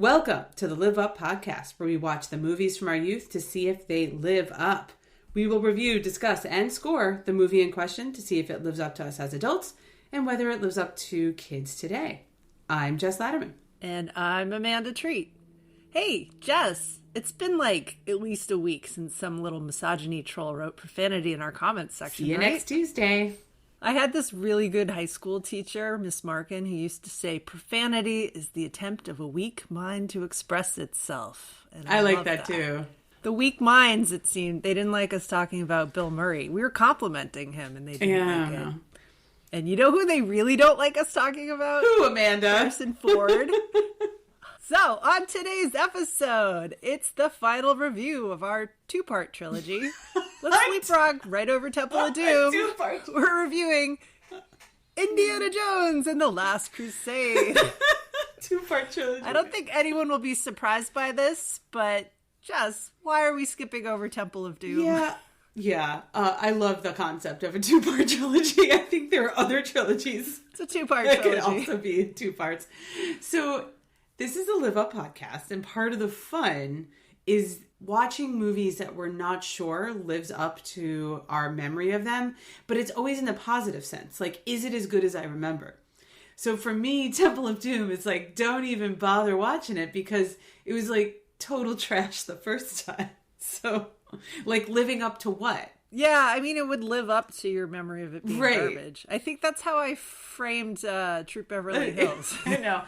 Welcome to the Live Up podcast, where we watch the movies from our youth to see if they live up. We will review, discuss, and score the movie in question to see if it lives up to us as adults and whether it lives up to kids today. I'm Jess Latterman. And I'm Amanda Treat. Hey, Jess, it's been like at least a week since some little misogyny troll wrote profanity in our comments section, See you next Tuesday. I had this really good high school teacher, Miss Markin, who used to say profanity is the attempt of a weak mind to express itself. And I like that too. The weak minds, it seemed, they didn't like us talking about Bill Murray. We were complimenting him and they didn't like it. And you know who they really don't like us talking about? Who, Amanda? Harrison Ford. So, on today's episode, it's the final review of our two-part trilogy. Let's leapfrog right over Temple of Doom. We're reviewing Indiana Jones and the Last Crusade. Two-part trilogy. I don't think anyone will be surprised by this, but Jess, why are we skipping over Temple of Doom? Yeah. I love the concept of a two-part trilogy. I think there are other trilogies. It's a two-part trilogy. It could also be two parts. So, this is a Live Up podcast, and part of the fun is watching movies that we're not sure lives up to our memory of them, but it's always in the positive sense. Like, is it as good as I remember? So for me, Temple of Doom is like, don't even bother watching it because it was like total trash the first time. So, like, living up to what? Yeah, I mean, it would live up to your memory of it being garbage. I think that's how I framed Troop Beverly Hills. I know.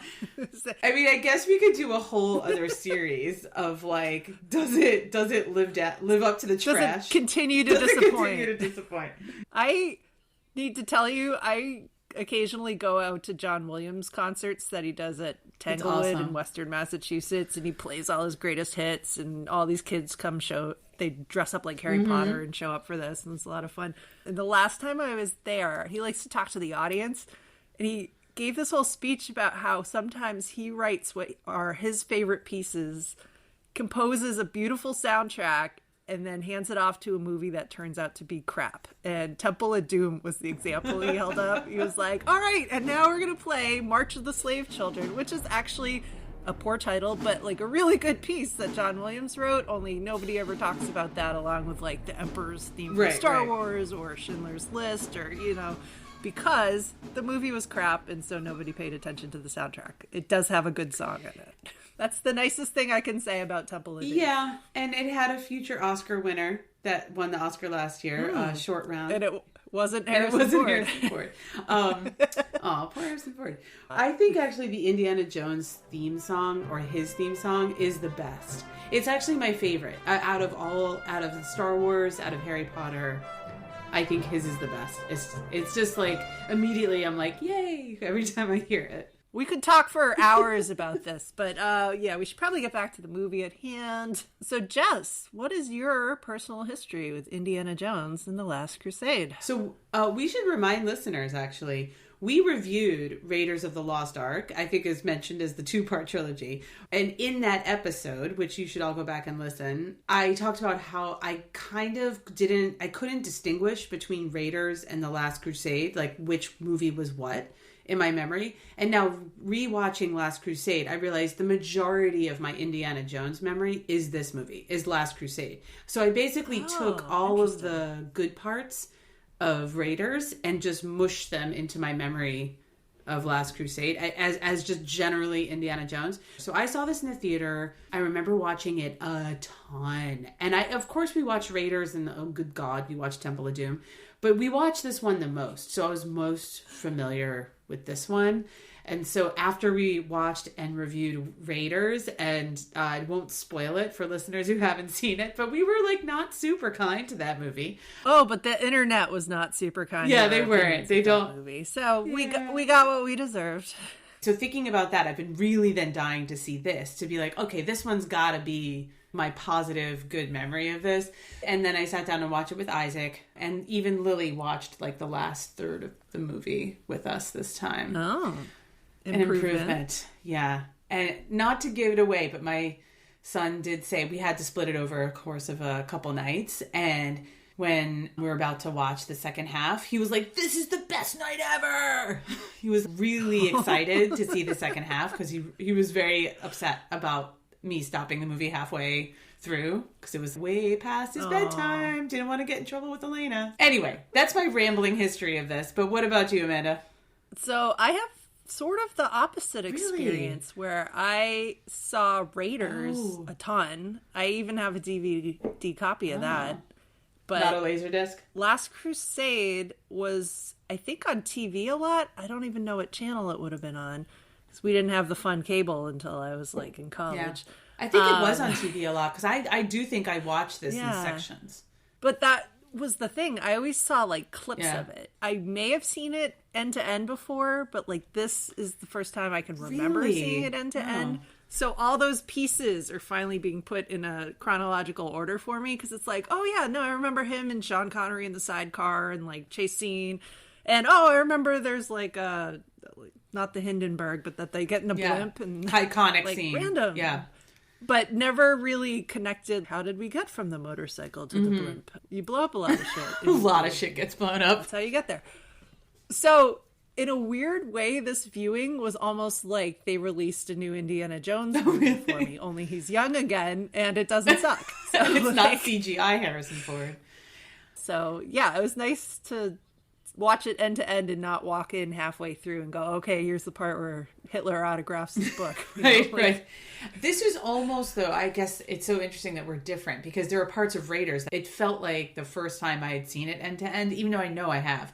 I mean, I guess we could do a whole other series of like, does it live up to the trash? Does it continue to disappoint? I need to tell you, I occasionally go out to John Williams concerts that he does at Tanglewood in Western Massachusetts, and he plays all his greatest hits, and all these kids come they dress up like Harry Potter and show up for this, and it's a lot of fun. And the last time I was there, he likes to talk to the audience, and he gave this whole speech about how sometimes he writes what are his favorite pieces, composes a beautiful soundtrack, and then hands it off to a movie that turns out to be crap. And Temple of Doom was the example he held up. He was like, all right, and now we're going to play March of the Slave Children, which is actually a poor title, but like a really good piece that John Williams wrote, only nobody ever talks about that along with like the Emperor's theme from Star Wars or Schindler's List or, because the movie was crap and so nobody paid attention to the soundtrack. It does have a good song in it. That's the nicest thing I can say about Temple of Doom. Yeah, and it had a future Oscar winner that won the Oscar last year, Short Round. And it wasn't Harrison Ford. Poor Harrison Ford. I think actually the Indiana Jones theme song, or his theme song, is the best. It's actually my favorite. Out of the Star Wars, out of Harry Potter, I think his is the best. It's just like, immediately I'm like, yay, every time I hear it. We could talk for hours about this, but we should probably get back to the movie at hand. So, Jess, what is your personal history with Indiana Jones and the Last Crusade? So, we should remind listeners, actually, we reviewed Raiders of the Lost Ark, I think is mentioned as the two-part trilogy. And in that episode, which you should all go back and listen, I talked about how I couldn't distinguish between Raiders and the Last Crusade, like which movie was what in my memory. And now rewatching Last Crusade, I realized the majority of my Indiana Jones memory is this movie, is Last Crusade. So I basically took all of the good parts of Raiders and just mushed them into my memory of Last Crusade as just generally Indiana Jones. So I saw this in the theater. I remember watching it a ton. And of course we watched Raiders and oh good God, we watched Temple of Doom. But we watched this one the most. So I was most familiar with this one. And so after we watched and reviewed Raiders, and I won't spoil it for listeners who haven't seen it, but we were like not super kind to that movie. Oh, but the internet was not super kind. Yeah, they weren't. They don't. Movie. So we got what we deserved. So thinking about that, I've been really then dying to see this, to be like, okay, this one's got to be my positive, good memory of this. And then I sat down and watched it with Isaac, and even Lily watched like the last third of the movie with us this time. Oh, an improvement. Yeah. And not to give it away, but my son did say we had to split it over a course of a couple nights, and when we were about to watch the second half. He was like, "This is the best night ever." He was really excited to see the second half because he was very upset about me stopping the movie halfway through because it was way past his bedtime. Didn't want to get in trouble with Elena. Anyway, that's my rambling history of this. But what about you, Amanda? So I have sort of the opposite experience where I saw Raiders a ton. I even have a DVD copy of that. But not a Laserdisc? Last Crusade was, I think, on TV a lot. I don't even know what channel it would have been on because we didn't have the fun cable until I was like in college. Yeah. I think it was on TV a lot because I do think I watched this in sections. But that was the thing. I always saw like clips of it. I may have seen it end to end before, but like this is the first time I can remember seeing it end to end. So all those pieces are finally being put in a chronological order for me because it's like, oh yeah, no, I remember him and Sean Connery in the sidecar and like chase scene. And I remember there's like not the Hindenburg, but that they get in a blimp and iconic like, scene. Random. Yeah. But never really connected. How did we get from the motorcycle to the blimp? You blow up a lot of shit. A lot of shit gets blown up. That's how you get there. So, in a weird way, this viewing was almost like they released a new Indiana Jones movie for me. Only he's young again, and it doesn't suck. So, it's not CGI Harrison Ford. So, yeah, it was nice to watch it end to end and not walk in halfway through and go, okay, here's the part where Hitler autographs his book. Right. This was almost, though, I guess it's so interesting that we're different because there are parts of Raiders. It felt like the first time I had seen it end to end, even though I know I have.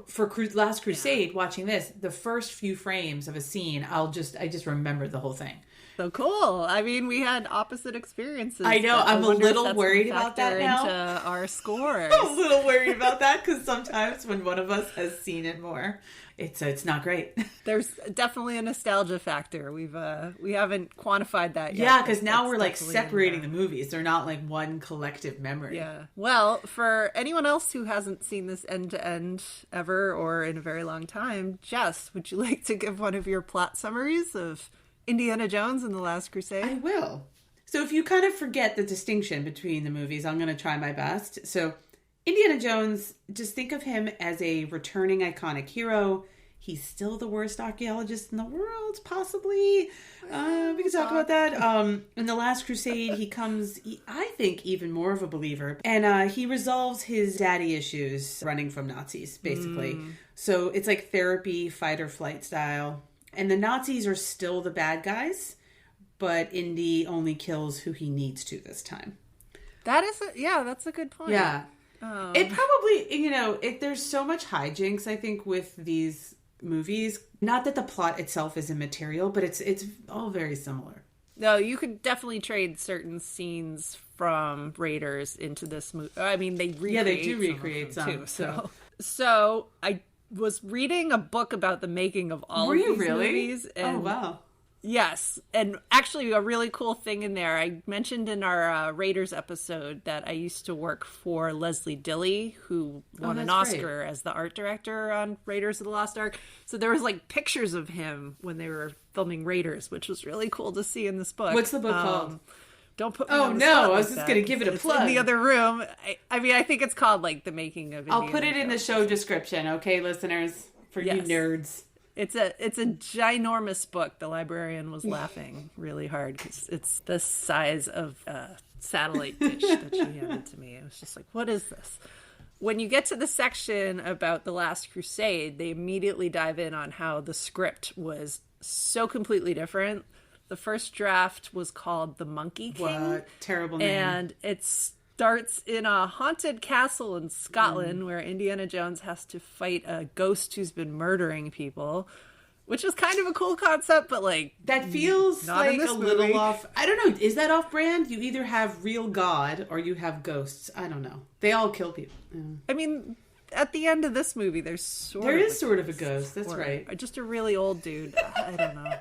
For Last Crusade, watching this, the first few frames of a scene, I just remember the whole thing. So cool. I mean, we had opposite experiences. I know. I'm a little worried about that now. Into our scores. I'm a little worried about that because sometimes when one of us has seen it more, it's not great. There's definitely a nostalgia factor. We haven't quantified that yet. Yeah, because now we're like separating the movies. They're not like one collective memory. Yeah. Well, for anyone else who hasn't seen this end to end ever or in a very long time, Jess, would you like to give one of your plot summaries of Indiana Jones and the Last Crusade? I will. So if you kind of forget the distinction between the movies, I'm going to try my best. So Indiana Jones, just think of him as a returning iconic hero. He's still the worst archaeologist in the world, possibly. We can talk about that. In The Last Crusade, he comes, I think, even more of a believer. And he resolves his daddy issues running from Nazis, basically. So it's like therapy, fight or flight style. And the Nazis are still the bad guys, but Indy only kills who he needs to this time. That's a good point. Yeah. It probably, there's so much hijinks, I think, with these movies. Not that the plot itself is immaterial, but it's all very similar. No, you could definitely trade certain scenes from Raiders into this movie. I mean, they recreate some too. So I was reading a book about the making of all of these movies. And wow. Yes. And actually a really cool thing in there, I mentioned in our Raiders episode that I used to work for Leslie Dilley, who won an Oscar as the art director on Raiders of the Lost Ark. So there was like pictures of him when they were filming Raiders, which was really cool to see in this book. What's the book called? Don't put me on the spot I was just going to give it a plug. In the other room. I mean, I think it's called like The Making of Indiana I'll put it in the show description, okay, listeners? For you nerds. It's a ginormous book. The librarian was laughing really hard because it's the size of a satellite dish that she handed to me. It was just like, what is this? When you get to the section about The Last Crusade, they immediately dive in on how the script was so completely different. The first draft was called The Monkey King. What? Terrible name. And it starts in a haunted castle in Scotland where Indiana Jones has to fight a ghost who's been murdering people, which is kind of a cool concept, but like... That feels like a little off... I don't know. Is that off-brand? You either have real God or you have ghosts. I don't know. They all kill people. Yeah. I mean... At the end of this movie, there is sort of a ghost. That's right. Just a really old dude. I don't know.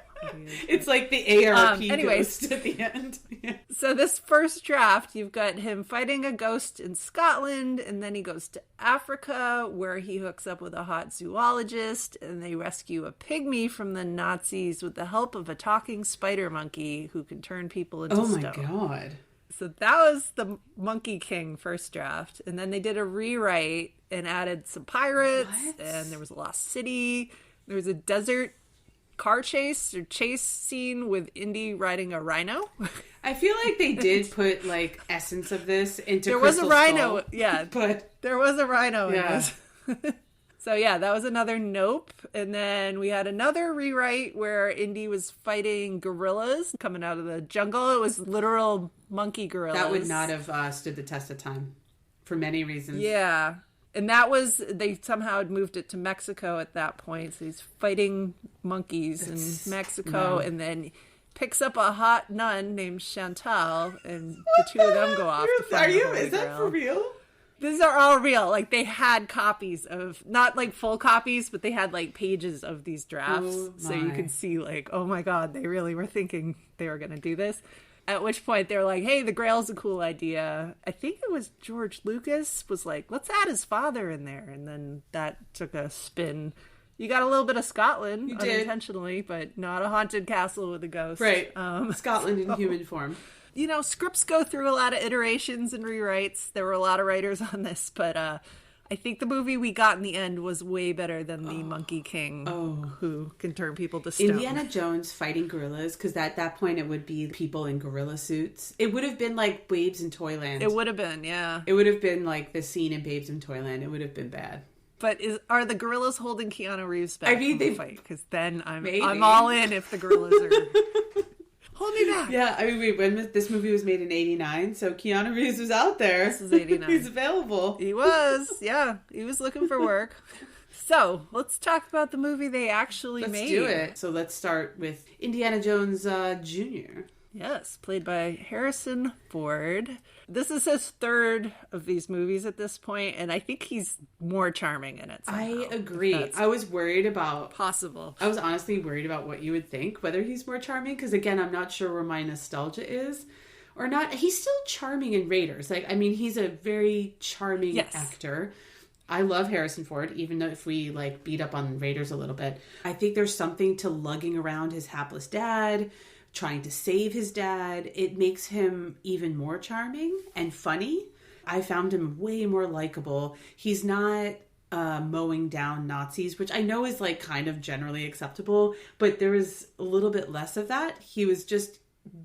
It's like the ARP ghost at the end. Yeah. So this first draft, you've got him fighting a ghost in Scotland, and then he goes to Africa, where he hooks up with a hot zoologist, and they rescue a pygmy from the Nazis with the help of a talking spider monkey who can turn people into stone. Oh my god. So that was the Monkey King first draft. And then they did a rewrite and added some pirates. What? And there was a lost city. There was a desert car chase scene with Indy riding a rhino. I feel like they did put like essence of this into there Crystal was a rhino. Skull, yeah. But there was a rhino in this. So yeah, that was another nope. And then we had another rewrite where Indy was fighting gorillas coming out of the jungle. It was literal monkey gorillas. That would not have stood the test of time for many reasons. Yeah. And that was, they somehow had moved it to Mexico at that point. So he's fighting monkeys in Mexico and then picks up a hot nun named Chantal and the two of them go off to find the Holy Is that Grail. for real? These are all real. Like, they had copies of, not like full copies, but they had like pages of these drafts. So you could see like, oh my God, they really were thinking they were going to do this. At which point they were like, hey, the Grail's a cool idea. I think it was George Lucas was like, let's add his father in there. And then that took a spin. You got a little bit of Scotland unintentionally, but not a haunted castle with a ghost. Right. Scotland in human form. You know, scripts go through a lot of iterations and rewrites. There were a lot of writers on this, but I think the movie we got in the end was way better than the Monkey King, who can turn people to stone. Indiana Jones fighting gorillas, because at that point it would be people in gorilla suits. It would have been like Babes in Toyland. It would have been, yeah. It would have been like the scene in Babes in Toyland. It would have been bad. But are the gorillas holding Keanu Reeves back from the fight? Because then maybe. I'm all in if the gorillas are... Hold me back. Yeah, I mean, when this movie was made in 89, so Keanu Reeves was out there. This is 89. He's available. He was, yeah. He was looking for work. So, let's talk about the movie they actually made. Let's do it. So let's start with Indiana Jones Jr. Yes, played by Harrison Ford. This is his third of these movies at this point, and I think he's more charming in it somehow. I agree. I was worried about... Possible. I was honestly worried about what you would think, whether he's more charming, because again, I'm not sure where my nostalgia is or not. He's still charming in Raiders. Like, I mean, he's a very charming actor. I love Harrison Ford, even though if we like beat up on Raiders a little bit. I think there's something to lugging around his hapless dad, trying to save his dad. It makes him even more charming and funny. I found him way more likable. He's not mowing down Nazis, which I know is like kind of generally acceptable, but there was a little bit less of that. He was just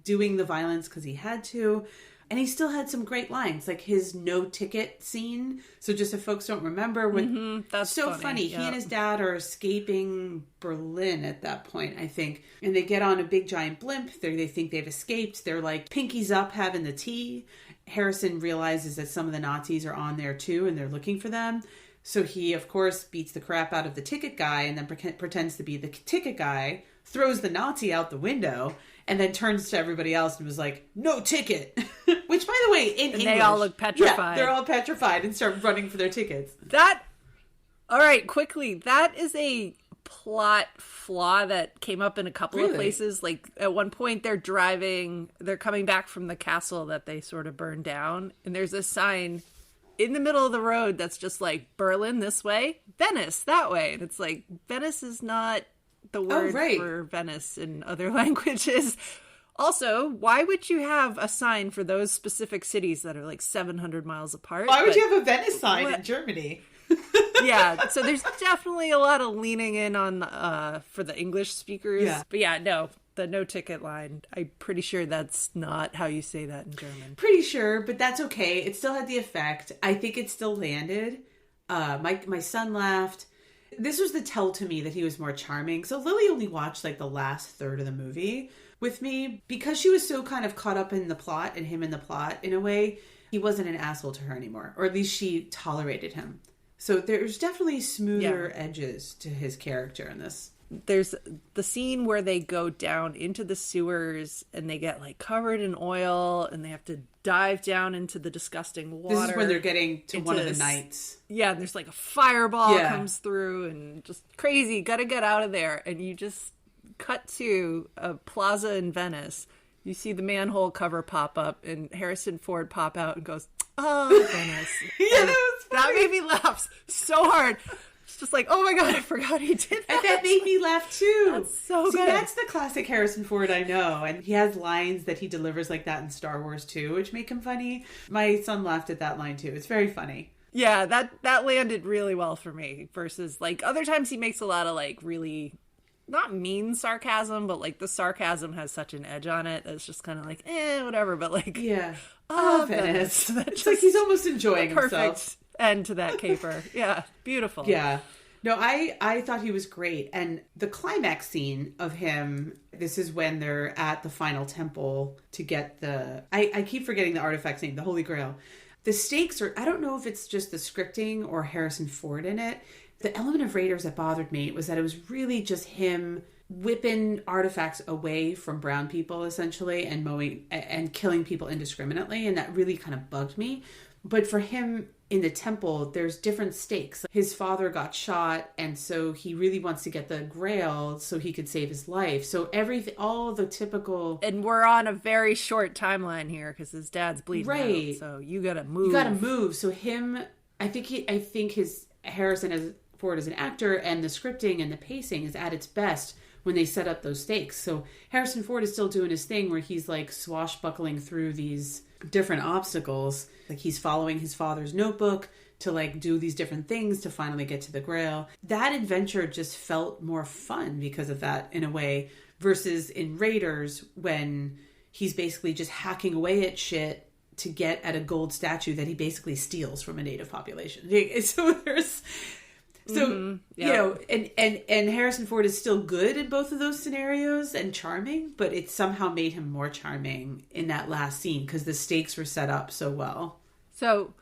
doing the violence because he had to. And he still had some great lines, like his no ticket scene. So just if folks don't remember, when that's so funny. Yep. He and his dad are escaping Berlin at that point, I think. And they get on a big giant blimp. They think they've escaped. They're like pinkies up having the tea. Harrison realizes that some of the Nazis are on there too, and they're looking for them. So he, of course, beats the crap out of the ticket guy and then pretends to be the ticket guy, throws the Nazi out the window, and then turns to everybody else and was like, no ticket. Which, by the way, in English... they all look petrified. Yeah, they're all petrified and start running for their tickets. All right, quickly. That is a plot flaw that came up in a couple of places. Like, at one point, they're coming back from the castle that they sort of burned down, and there's a sign in the middle of the road that's just like, Berlin this way, Venice that way. And it's like, Venice is not the word for Venice in other languages. Also, why would you have a sign for those specific cities that are like 700 miles apart? Why would you have a Venice sign in Germany? Yeah, so there's definitely a lot of leaning in on for the English speakers. Yeah. But yeah, no, the no ticket line, I'm pretty sure that's not how you say that in German. Pretty sure, but that's okay. It still had the effect. I think it still landed. My son laughed. This was the tell to me that he was more charming. So Lily only watched like the last third of the movie with me because she was so kind of caught up in the plot and him in the plot in a way. He wasn't an asshole to her anymore, or at least she tolerated him. So there's definitely smoother edges to his character in this. There's the scene where they go down into the sewers and they get like covered in oil and they have to dive down into the disgusting water. This is when they're getting to one of the nights. Yeah, and there's like a fireball comes through and just crazy, gotta get out of there. And you just cut to a plaza in Venice. You see the manhole cover pop up and Harrison Ford pop out and goes, oh, Venice. Yeah, that made me laugh so hard. It's just like, oh my God, I forgot he did that. And that made me laugh too. That's so good. That's the classic Harrison Ford I know. And he has lines that he delivers like that in Star Wars too, which make him funny. My son laughed at that line too. It's very funny. Yeah, that landed really well for me versus like other times he makes a lot of like really not mean sarcasm, but like the sarcasm has such an edge on it that's just kind of like, whatever. But like, yeah. Venice. It's like he's almost enjoying himself. Perfect end to that caper. Yeah, beautiful. Yeah. No, I thought he was great. And the climax scene of him, this is when they're at the final temple to get I keep forgetting the artifact's name, the Holy Grail. The stakes are, I don't know if it's just the scripting or Harrison Ford in it. The element of Raiders that bothered me was that it was really just him whipping artifacts away from brown people, essentially, and mowing and killing people indiscriminately. And that really kind of bugged me. But for him in the temple, there's different stakes. His father got shot, and so he really wants to get the Grail so he could save his life. So everything, all the typical... And we're on a very short timeline here because his dad's bleeding out, so you gotta move. You gotta move. So him, I think his Harrison Ford as an actor and the scripting and the pacing is at its best when they set up those stakes. So Harrison Ford is still doing his thing where he's like swashbuckling through these different obstacles. Like he's following his father's notebook to like do these different things to finally get to the Grail. That adventure just felt more fun because of that in a way, versus in Raiders when he's basically just hacking away at shit to get at a gold statue that he basically steals from a native population. So there's... So, you know, and Harrison Ford is still good in both of those scenarios and charming, but it somehow made him more charming in that last scene because the stakes were set up so well. So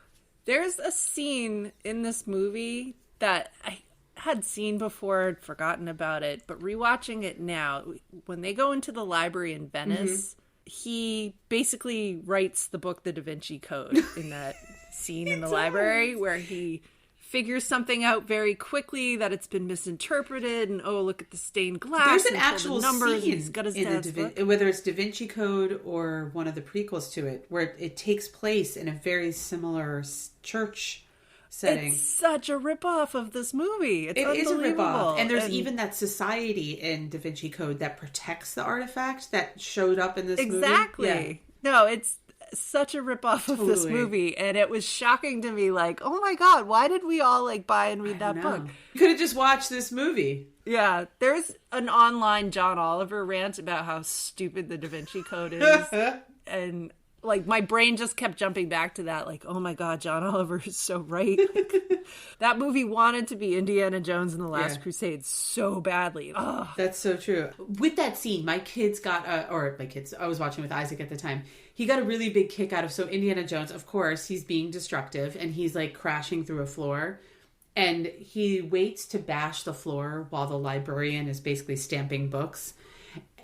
there's a scene in this movie that I had seen before, had forgotten about it, but rewatching it now, when they go into the library in Venice, he basically writes the book The Da Vinci Code in that scene in the library where he figures something out very quickly that it's been misinterpreted, and look at the stained glass. There's an actual numbers, scene he's got his in whether it's Da Vinci Code or one of the prequels to it, where it takes place in a very similar church setting. It's such a ripoff of this movie. It is a ripoff, and there's even that society in Da Vinci Code that protects the artifact that showed up in this movie. Exactly. Yeah. No, it's such a ripoff of this movie, and it was shocking to me, like, oh my God, why did we all like buy and read that book? You could have just watched this movie. Yeah, there's an online John Oliver rant about how stupid the Da Vinci Code is, and like my brain just kept jumping back to that, like, oh my God, John Oliver is so right. That movie wanted to be Indiana Jones and the Last Crusade so badly. Ugh. That's so true. With that scene, I was watching with Isaac at the time. He got a really big kick out of, so Indiana Jones, of course, he's being destructive and he's like crashing through a floor. And he waits to bash the floor while the librarian is basically stamping books.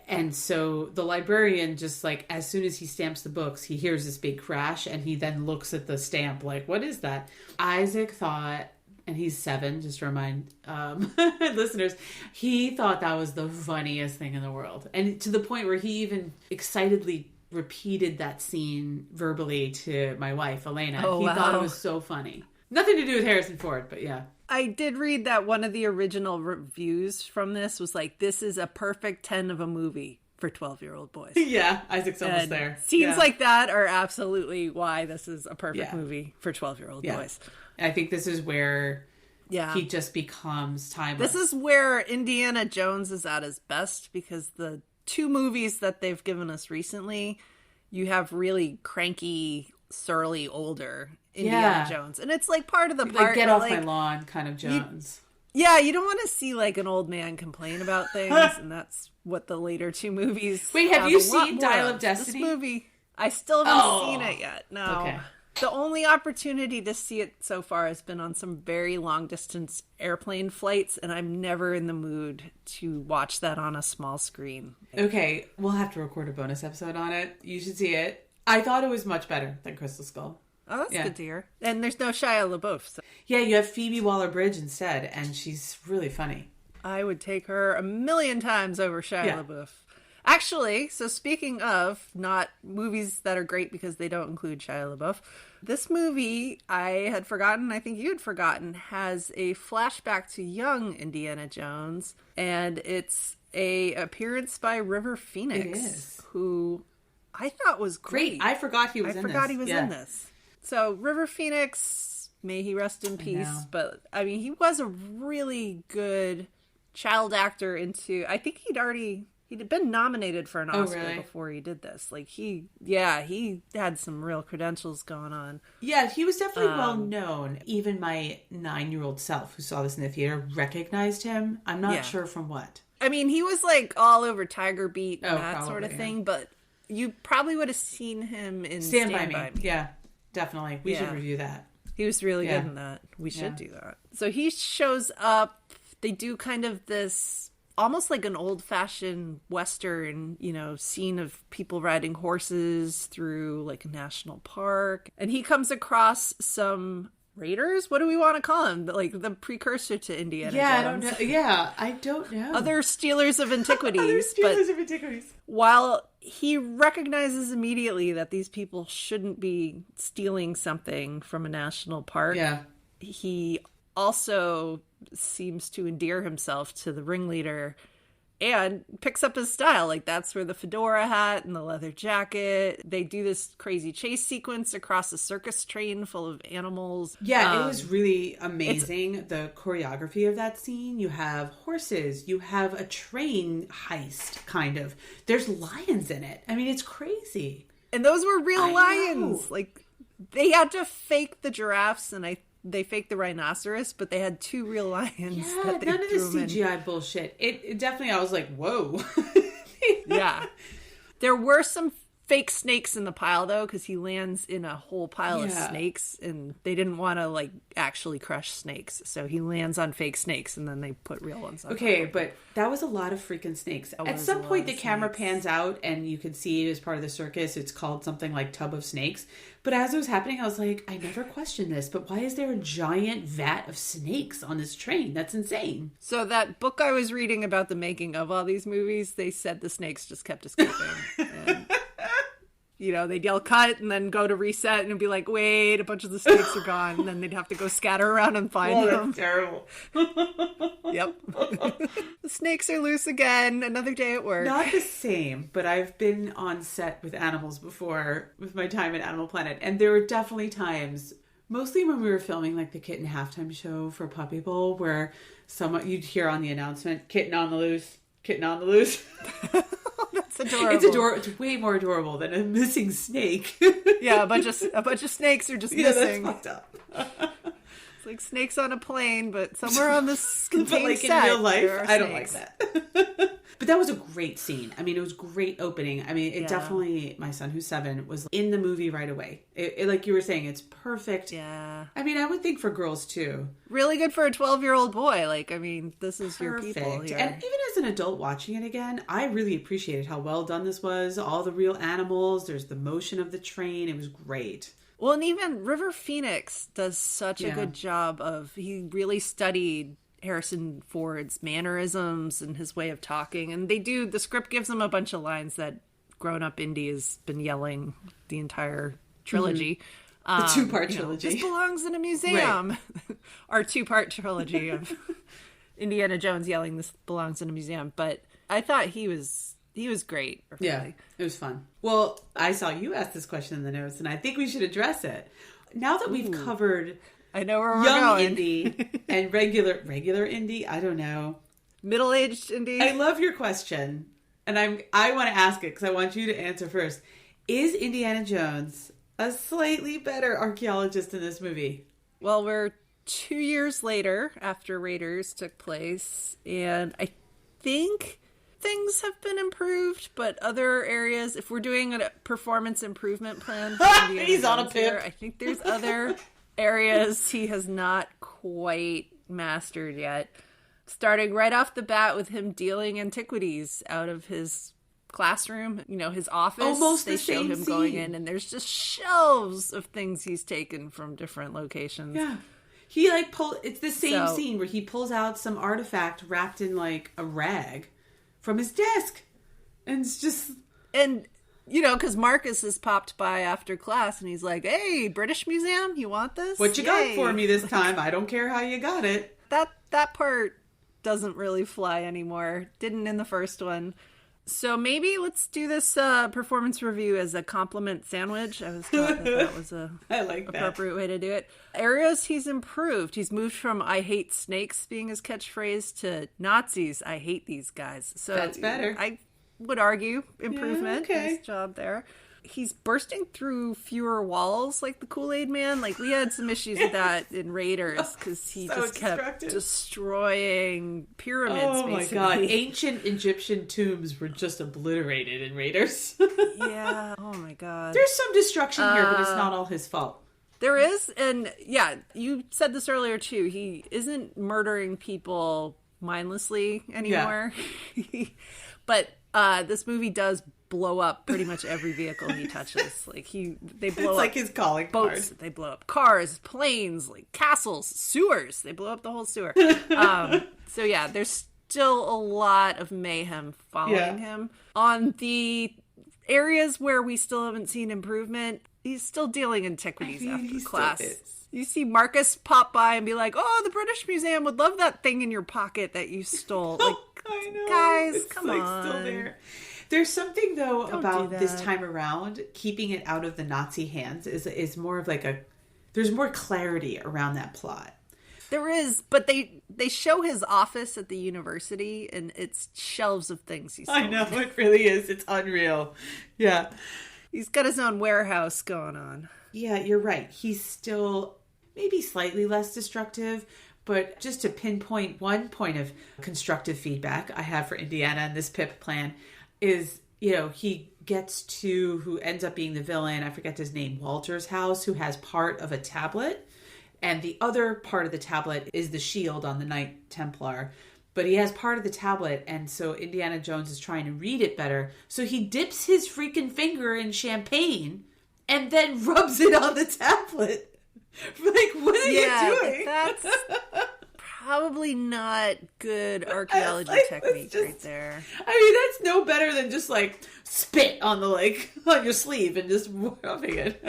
And so the librarian just like, as soon as he stamps the books, he hears this big crash and he then looks at the stamp like, what is that? Isaac thought, and he's 7, just to remind listeners, he thought that was the funniest thing in the world. And to the point where he even excitedly repeated that scene verbally to my wife, Elena. He thought it was so funny. Nothing to do with Harrison Ford, but yeah. I did read that one of the original reviews from this was like, this is a perfect 10 of a movie for 12-year-old boys. Yeah, Isaac's almost there. Scenes like that are absolutely why this is a perfect movie for 12-year-old boys. I think this is where he just becomes timeless. This is where Indiana Jones is at his best, because the 2 movies that they've given us recently, you have really cranky, surly, older Indiana Jones. And it's like part of the part. Like, get off my lawn kind of Jones. You don't want to see like an old man complain about things. And that's what the later 2 movies. Wait, have you seen Dial of Destiny? This movie, I still haven't seen it yet. No. Okay. The only opportunity to see it so far has been on some very long distance airplane flights, and I'm never in the mood to watch that on a small screen. Okay, we'll have to record a bonus episode on it. You should see it. I thought it was much better than Crystal Skull. Oh, that's good to hear. And there's no Shia LaBeouf. So. Yeah, you have Phoebe Waller-Bridge instead, and she's really funny. I would take her a million times over Shia LaBeouf. Actually, so speaking of not movies that are great because they don't include Shia LaBeouf, this movie I had forgotten, I think you had forgotten, has a flashback to young Indiana Jones, and it's a appearance by River Phoenix, who I thought was great. I forgot he was in this. I forgot he was in this. So River Phoenix, may he rest in peace, but I mean, he was a really good child actor I think he'd been nominated for an Oscar before he did this. Like he had some real credentials going on. Yeah, he was definitely well known. Even my 9-year-old self who saw this in the theater recognized him. I'm not sure from what. I mean, he was like all over Tiger Beat and that sort of thing, but you probably would have seen him in Stand By Me. Yeah, definitely. We should review that. He was really good in that. We should do that. So he shows up. They do kind of this almost like an old-fashioned Western, scene of people riding horses through like a national park. And he comes across some raiders? What do we want to call them? Like the precursor to Indiana Jones. I don't know. Yeah, I don't know. Other stealers of antiquities. While he recognizes immediately that these people shouldn't be stealing something from a national park, he also seems to endear himself to the ringleader and picks up his style. Like that's where the fedora hat and the leather jacket. They do this crazy chase sequence across a circus train full of animals. Yeah, it was really amazing. The choreography of that scene. You have horses. You have a train heist, kind of. There's lions in it. I mean, it's crazy. And those were real lions. Like they had to fake the giraffes, and they faked the rhinoceros, but they had 2 real lions. Yeah, none of the CGI bullshit. It definitely, I was like, whoa. Yeah. There were some fake snakes in the pile, though, because he lands in a whole pile of snakes, and they didn't want to, like, actually crush snakes. So he lands on fake snakes, and then they put real ones on. Okay, but that was a lot of freaking snakes. At some point, the camera pans out, and you can see it as part of the circus. It's called something like Tub of Snakes. But as it was happening, I was like, I never questioned this, but why is there a giant vat of snakes on this train? That's insane. So that book I was reading about the making of all these movies, they said the snakes just kept escaping. And they'd yell cut and then go to reset and it'd be like, wait, a bunch of the snakes are gone. And then they'd have to go scatter around and find them. That's terrible. Yep. The snakes are loose again. Another day at work. Not the same, but I've been on set with animals before with my time at Animal Planet. And there were definitely times, mostly when we were filming like the kitten halftime show for Puppy Bowl, where you'd hear on the announcement, kitten on the loose, kitten on the loose. That's adorable. It's way more adorable than a missing snake. Yeah, a bunch of snakes are just missing. That's fucked up. It's like snakes on a plane, but somewhere on this contained but like set, in real life, I don't snakes. like that. But that was a great scene. I mean, it was great opening. I mean, it definitely, my son who's 7 was in the movie right away. It like you were saying, it's perfect. Yeah. I mean, I would think for girls too. Really good for a 12-year-old boy. Like, I mean, this is your people here. And even as an adult watching it again, I really appreciated how well done this was. All the real animals. There's the motion of the train. It was great. Well, and even River Phoenix does such a good job he really studied Harrison Ford's mannerisms and his way of talking. And the script gives him a bunch of lines that grown-up Indy has been yelling the entire trilogy. The 2-part trilogy. This belongs in a museum. Right. Our 2-part trilogy of Indiana Jones yelling, this belongs in a museum. But I thought he was great. Yeah, it was fun. Well, I saw you ask this question in the notes, and I think we should address it. Now that we've covered... I know where we're young going. Indy and regular Indy, I don't know. Middle-aged Indy. I love your question, and I want to ask it because I want you to answer first. Is Indiana Jones a slightly better archaeologist in this movie? Well, we're 2 years later after Raiders took place, and I think things have been improved, but other areas, if we're doing a performance improvement plan for Indiana He's on a Jones pimp. here, I think there's other areas he has not quite mastered yet. Starting right off the bat with him dealing antiquities out of his classroom, his office. Almost they the show same him scene. going in, and there's just shelves of things he's taken from different locations. Yeah. He it's the same scene where he pulls out some artifact wrapped in like a rag from his desk. And it's just... And, you know, because Marcus has popped by after class and he's like, hey, British Museum, you want this? What you got for me this time? I don't care how you got it. That part doesn't really fly anymore. Didn't in the first one. So maybe let's do this performance review as a compliment sandwich. I was thought that was a I like that. Appropriate way to do it. Areas he's improved. He's moved from I hate snakes being his catchphrase to Nazis, I hate these guys. So that's better. I would argue improvement. Yeah, okay. Nice job there. He's bursting through fewer walls like the Kool-Aid Man. Like, we had some issues with that in Raiders because he just kept destroying pyramids, oh basically. my god, ancient Egyptian tombs were just obliterated in Raiders. Yeah, oh my god. There's some destruction here, but it's not all his fault. There is, and yeah, you said this earlier too. He isn't murdering people mindlessly anymore. Yeah. But this movie does blow up pretty much every vehicle he touches. Like they blow up like his calling boats, card. They blow up cars, planes, like castles, sewers. They blow up the whole sewer. So yeah, there's still a lot of mayhem following him. On the areas where we still haven't seen improvement, he's still dealing antiquities after class. You see Marcus pop by and be like, oh, the British Museum would love that thing in your pocket that you stole. Like, I know. Guys, it's come like on. Still there. There's something, though, Don't about do this that. time around, keeping it out of the Nazi hands is more of like there's more clarity around that plot. There is, but they show his office at the university, and it's shelves of things he's I know, it really is. It's unreal. Yeah. He's got his own warehouse going on. Yeah, you're right. He's still maybe slightly less destructive, but just to pinpoint one point of constructive feedback I have for Indiana and this PIP plan is, you know, he gets to who ends up being the villain, I forget his name, Walter's house, who has part of a tablet. And the other part of the tablet is the shield on the Knight Templar. But he has part of the tablet, and so Indiana Jones is trying to read it better. So he dips his freaking finger in champagne and then rubs it on the tablet. Like, what are you doing? That's probably not good archaeology technique right there. I mean, that's no better than just like spit on the on your sleeve and just rubbing it.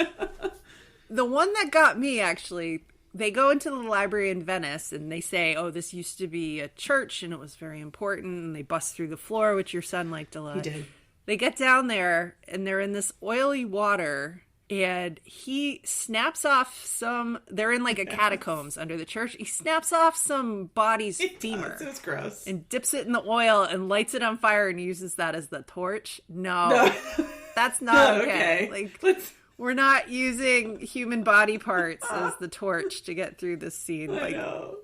The one that got me, actually, they go into the library in Venice and they say, oh, this used to be a church and it was very important. And they bust through the floor, which your son liked a lot. He did. They get down there and they're in this oily water. And he snaps off they're in like a catacombs under the church. He snaps off some body's femur. It's gross. And dips it in the oil and lights it on fire and uses that as the torch. No. That's not okay. Like, we're not using human body parts as the torch to get through this scene. Like,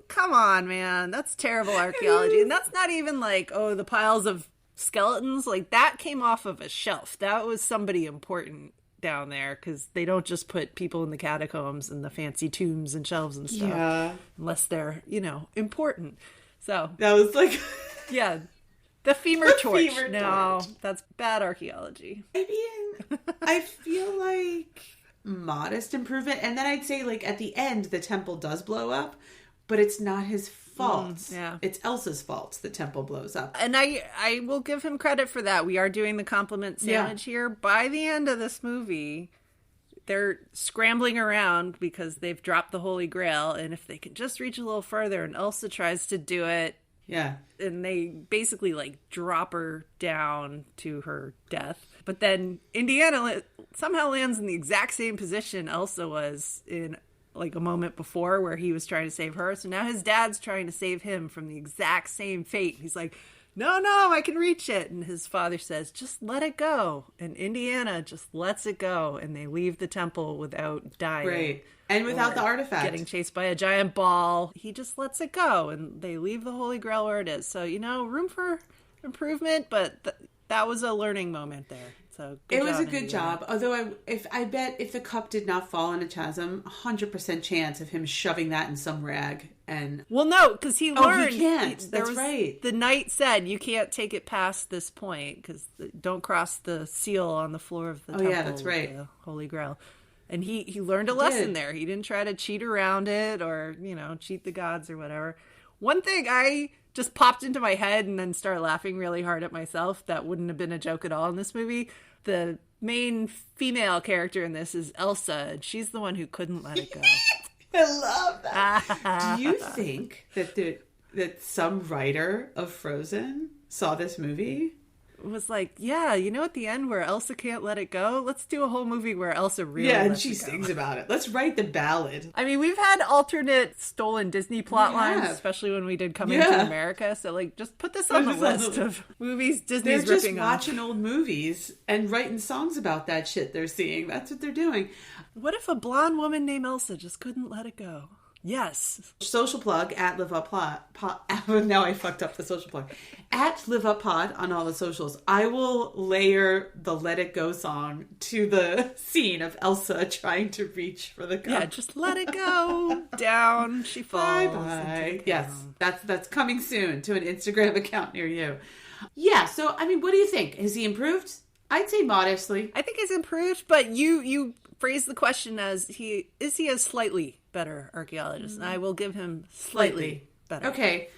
come on, man. That's terrible archaeology. And that's not even like, oh, the piles of skeletons. Like, that came off of a shelf. That was somebody important down there, because they don't just put people in the catacombs and the fancy tombs and shelves and stuff unless they're, important. So that was like the femur torch. That's bad archaeology. I mean, I feel like modest improvement, and then I'd say like at the end the temple does blow up, but it's not his fault. It's Elsa's fault the temple blows up. And I will give him credit for that. We are doing the compliment sandwich here. By the end of this movie, they're scrambling around because they've dropped the Holy Grail, and if they can just reach a little further, and Elsa tries to do it, and they basically like drop her down to her death. But then Indiana somehow lands in the exact same position Elsa was in like a moment before, where he was trying to save her. So now his dad's trying to save him from the exact same fate. He's like, no, I can reach it. And his father says, just let it go. And Indiana just lets it go. And they leave the temple without dying. Right. And without the artifact. Getting chased by a giant ball. He just lets it go. And they leave the Holy Grail where it is. So, room for improvement, but that was a learning moment there. So it was a good job. Although I bet if the cup did not fall in a chasm, 100% chance of him shoving that in some rag. And well, no, because he learned. He can't. That's right. The knight said you can't take it past this point because don't cross the seal on the floor of the temple. Yeah, that's right. The Holy Grail. And he learned a lesson there. He didn't try to cheat around it or cheat the gods or whatever. One thing I just popped into my head and then started laughing really hard at myself. That wouldn't have been a joke at all in this movie. The main female character in this is Elsa, and she's the one who couldn't let it go. I love that. Do you think that some writer of Frozen saw this movie? Was like, yeah, you know, at the end where Elsa can't let it go, let's do a whole movie where Elsa really and she sings about it. Let's write the ballad. I mean, we've had alternate stolen Disney plot lines, especially when we did Coming to America. So, like, just put this on the list of movies Disney's ripping off. They're just watching old movies and writing songs about that shit they're seeing. That's what they're doing. What if a blonde woman named Elsa just couldn't let it go? Yes. Social plug at Live Up Pod. Now I fucked up the social plug. At Live Up Pod on all the socials. I will layer the Let It Go song to the scene of Elsa trying to reach for the cup. Yeah, just let it go. Down she falls. Bye-bye. Yes, that's coming soon to an Instagram account near you. Yeah, so, I mean, what do you think? Has he improved? I'd say modestly. I think he's improved, but you phrased the question as is he a slightly better archaeologist? And I will give him slightly better. Okay.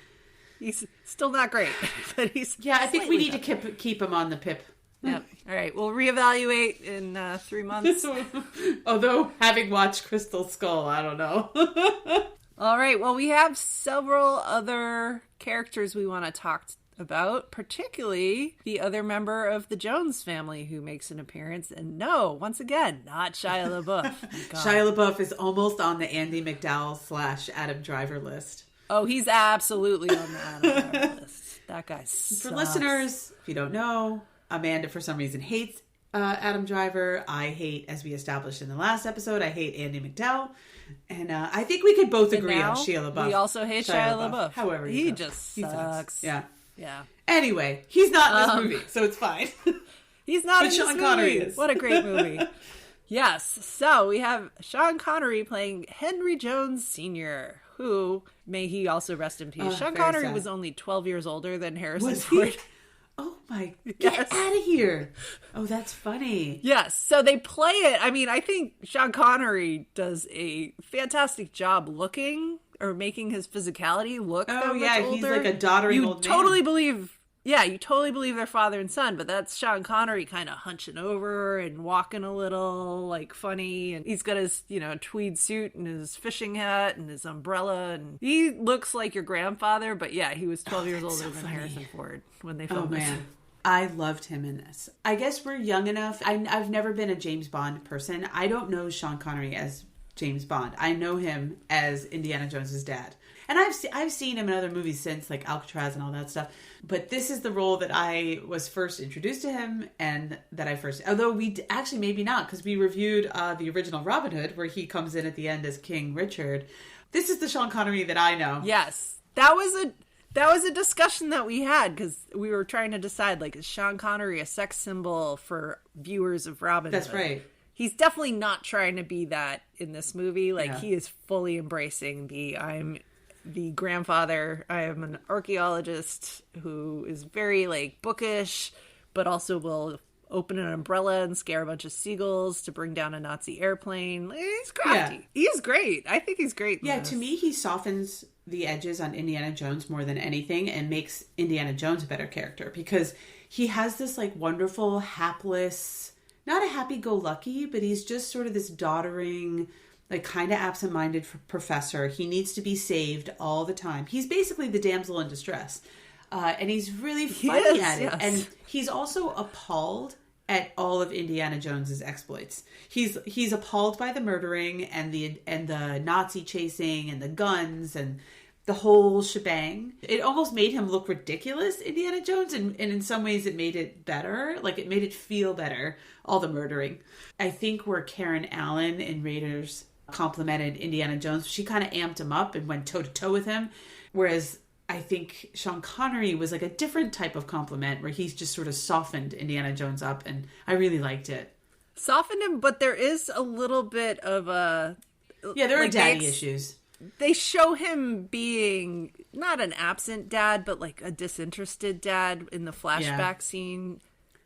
He's still not great, but he's I think we need to keep him on the pip. Yep. All right. We'll reevaluate in 3 months. Although, having watched Crystal Skull, I don't know. All right. Well, we have several other characters we want to talk about, particularly the other member of the Jones family who makes an appearance. And no, once again, not Shia LaBeouf. Shia LaBeouf is almost on the Andy McDowell / Adam Driver list. Oh, he's absolutely on the Adam Driver list. That guy sucks. For listeners, if you don't know, Amanda for some reason hates Adam Driver. I hate, as we established in the last episode, I hate Andy McDowell. And I think we could both agree on Shia LaBeouf. We also hate Shia LaBeouf. However, he just sucks. Yeah. Yeah. Anyway, he's not in this movie, so it's fine. He's not in Sean this Connery movie. is. What a great movie. Yes. So we have Sean Connery playing Henry Jones Sr., who, may he also rest in peace. Sean Connery was only 12 years older than Harrison Ford. Oh my, get out of here. Oh, that's funny. Yes. So they play it. I mean, I think Sean Connery does a fantastic job looking or making his physicality look older. He's like a doddering old man. You totally believe they're father and son, but that's Sean Connery kind of hunching over and walking a little, like, funny. And he's got his, tweed suit and his fishing hat and his umbrella. And he looks like your grandfather, but yeah, he was 12 years older than Harrison Ford when they filmed this. I loved him in this. I guess we're young enough. I've never been a James Bond person. I don't know Sean Connery as James Bond. I know him as Indiana Jones's dad. And I've seen him in other movies since, like Alcatraz and all that stuff. But this is the role that I was first introduced to him, and that I first... Although actually maybe not, because we reviewed the original Robin Hood, where he comes in at the end as King Richard. This is the Sean Connery that I know. Yes. That was a discussion that we had, because we were trying to decide, like, is Sean Connery a sex symbol for viewers of Robin Hood? That's right. He's definitely not trying to be that in this movie. Like, he is fully embracing I'm the grandfather. I am an archaeologist who is very, like, bookish, but also will open an umbrella and scare a bunch of seagulls to bring down a Nazi airplane. He's crafty. Yeah. He's great. I think he's great. Yeah, to me, he softens the edges on Indiana Jones more than anything and makes Indiana Jones a better character, because he has this, like, wonderful, hapless, not a happy-go-lucky, but he's just sort of this doddering, like, kind of absent-minded professor. He needs to be saved all the time. He's basically the damsel in distress. And he's really funny at it. Yes. And he's also appalled at all of Indiana Jones's exploits. He's appalled by the murdering and the Nazi chasing and the guns and the whole shebang. It almost made him look ridiculous, Indiana Jones, and in some ways it made it better. Like, it made it feel better, all the murdering. I think where Karen Allen in Raiders complimented Indiana Jones, she kind of amped him up and went toe-to-toe with him, whereas I think Sean Connery was like a different type of compliment, where he's just sort of softened Indiana Jones up, and I really liked it. Softened him, but there is a little bit of a... Yeah, there are daddy issues. They show him being not an absent dad, but like a disinterested dad in the flashback scene.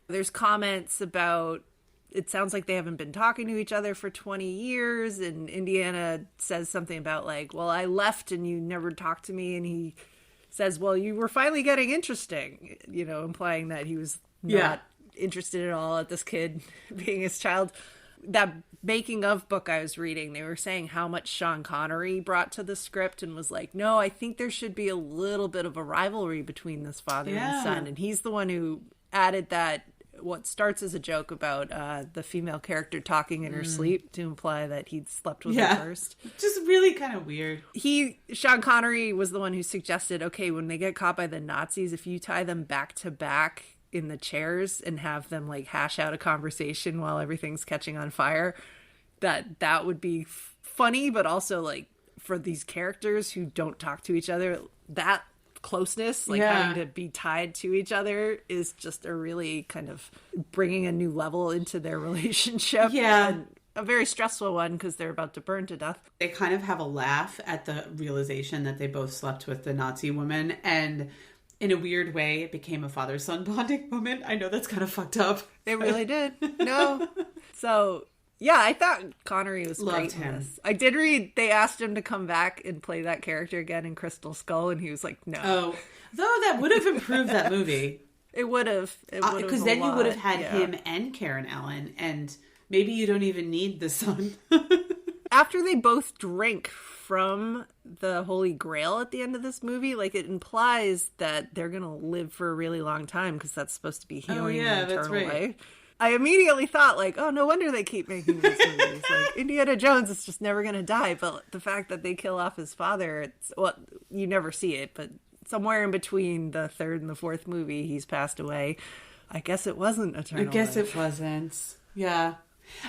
There's comments about, it sounds like they haven't been talking to each other for 20 years. And Indiana says something about like, well, I left and you never talked to me. And he says, well, you were finally getting interesting, implying that he was not interested at all at this kid being his child. That making of book I was reading, they were saying how much Sean Connery brought to the script and was like, no, I think there should be a little bit of a rivalry between this father and son. And he's the one who added that, what starts as a joke about the female character talking in her sleep to imply that he'd slept with her first. Just really kind of weird. Sean Connery was the one who suggested, okay, when they get caught by the Nazis, if you tie them back to back in the chairs and have them like hash out a conversation while everything's catching on fire, that would be funny, but also like for these characters who don't talk to each other, that closeness, like having to be tied to each other, is just a really kind of bringing a new level into their relationship. And a very stressful one because they're about to burn to death. They kind of have a laugh at the realization that they both slept with the Nazi woman, and in a weird way it became a father-son bonding moment. I know that's kind of fucked up. It really did. No. So yeah, I thought Connery was great in this. I did read they asked him to come back and play that character again in Crystal Skull, and he was like, no. Oh, though that would have improved that movie. It would have. Because then you would have had him and Karen Allen, and maybe you don't even need the son. After they both drink from the Holy Grail at the end of this movie, like it implies that they're going to live for a really long time because that's supposed to be healing the eternal life. I immediately thought, like, oh, no wonder they keep making these movies. Like, Indiana Jones is just never going to die. But the fact that they kill off his father, you never see it. But somewhere in between the third and the fourth movie, he's passed away. I guess it wasn't eternal life. I guess it wasn't. Yeah.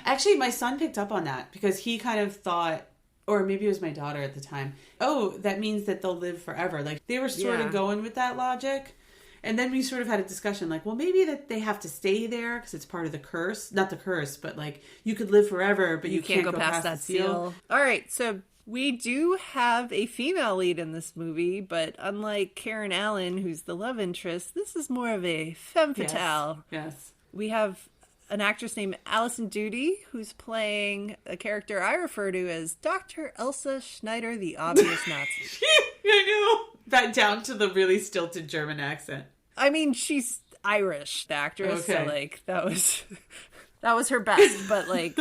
Actually, my son picked up on that because he kind of thought, or maybe it was my daughter at the time, oh, that means that they'll live forever. Like, they were sort of going with that logic. And then we sort of had a discussion like, well, maybe that they have to stay there because it's part of the curse. Not the curse, but like you could live forever, but you can't go past that seal. All right. So we do have a female lead in this movie, but unlike Karen Allen, who's the love interest, this is more of a femme fatale. Yes. We have an actress named Alison Doody, who's playing a character I refer to as Dr. Elsa Schneider, the obvious Nazi. I know. That down to the really stilted German accent. I mean, she's Irish, the actress, so like that was her best. But like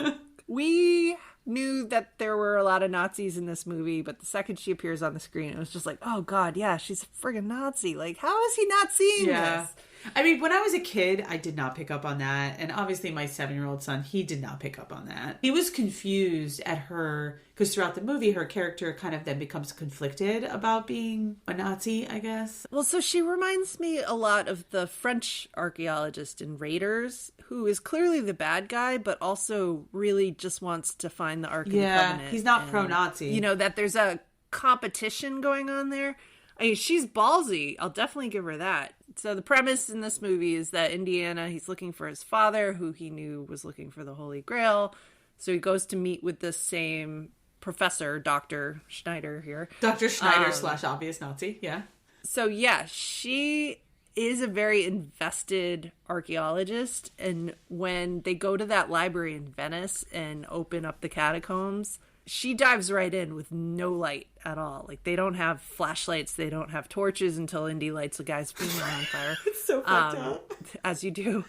we knew that there were a lot of Nazis in this movie, but the second she appears on the screen, it was just like, oh god, yeah, she's a friggin' Nazi. Like, how is he not seeing this? I mean, when I was a kid, I did not pick up on that. And obviously my 7-year-old son, he did not pick up on that. He was confused at her, because throughout the movie, her character kind of then becomes conflicted about being a Nazi, I guess. Well, so she reminds me a lot of the French archaeologist in Raiders, who is clearly the bad guy, but also really just wants to find the Ark of the Covenant. He's not pro-Nazi. You know, that there's a competition going on there. I mean, she's ballsy. I'll definitely give her that. So the premise in this movie is that Indiana, he's looking for his father, who he knew was looking for the Holy Grail. So he goes to meet with this same professor, Dr. Schneider here. Dr. Schneider / obvious Nazi, yeah. So yeah, she is a very invested archaeologist. And when they go to that library in Venice and open up the catacombs, she dives right in with no light at all. Like, they don't have flashlights, they don't have torches until Indy lights a guy's finger on fire. It's so fucked up. As you do.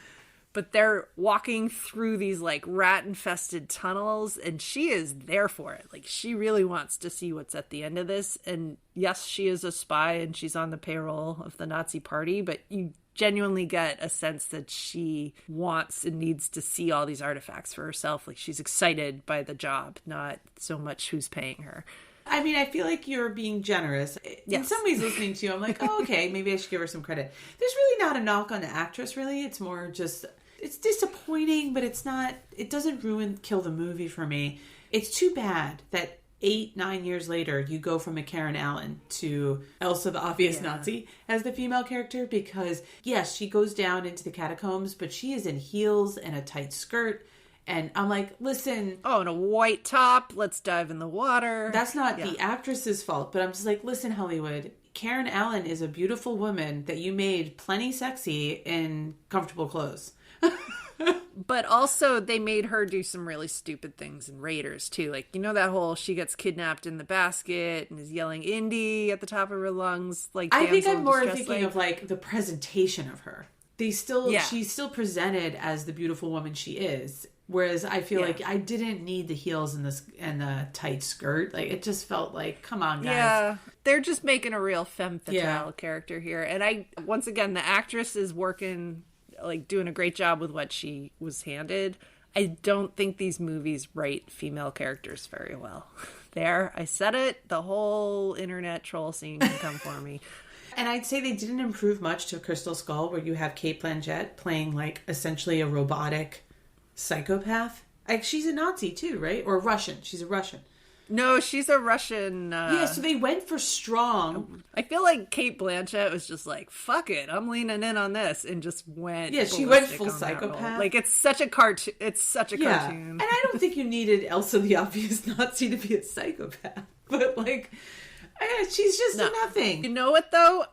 But they're walking through these, like, rat-infested tunnels, and she is there for it. Like, she really wants to see what's at the end of this. And yes, she is a spy, and she's on the payroll of the Nazi party, but you genuinely get a sense that she wants and needs to see all these artifacts for herself. Like, she's excited by the job, not so much who's paying her. I mean, I feel like you're being generous. In some ways, listening to you, I'm like, oh, okay, maybe I should give her some credit. There's really not a knock on the actress, really. It's more just, it's disappointing, but it's not, it doesn't kill the movie for me. It's too bad that 8-9 years later, you go from a Karen Allen to Elsa, the obvious Nazi, as the female character, because yes, she goes down into the catacombs, but she is in heels and a tight skirt. And I'm like, listen. Oh, and a white top. Let's dive in the water. That's not the actress's fault, but I'm just like, listen, Hollywood. Karen Allen is a beautiful woman that you made plenty sexy in comfortable clothes. But also they made her do some really stupid things in Raiders too. Like, you know, that whole she gets kidnapped in the basket and is yelling Indy at the top of her lungs. Like, I think I'm more thinking of like the presentation of her. She's still presented as the beautiful woman she is. Whereas I feel like I didn't need the heels and the tight skirt. Like, it just felt like, come on, guys. Yeah, they're just making a real femme fatale character here. And once again, the actress is working, like, doing a great job with what she was handed. I don't think these movies write female characters very well. There, I said it. The whole internet troll scene can come for me. And I'd say they didn't improve much to Crystal Skull, where you have Cate Blanchett playing, like, essentially a robotic psychopath. Like, she's a Nazi too, right? Or Russian. She's a Russian. No, she's a Russian. Yeah, so they went for strong. I feel like Cate Blanchett was just like, fuck it, I'm leaning in on this, and just went. Yeah, she went full psychopath. Like, it's such a cartoon. It's such a cartoon. And I don't think you needed Elsa the Obvious Nazi to be a psychopath. But, like, she's just nothing. You know what, though?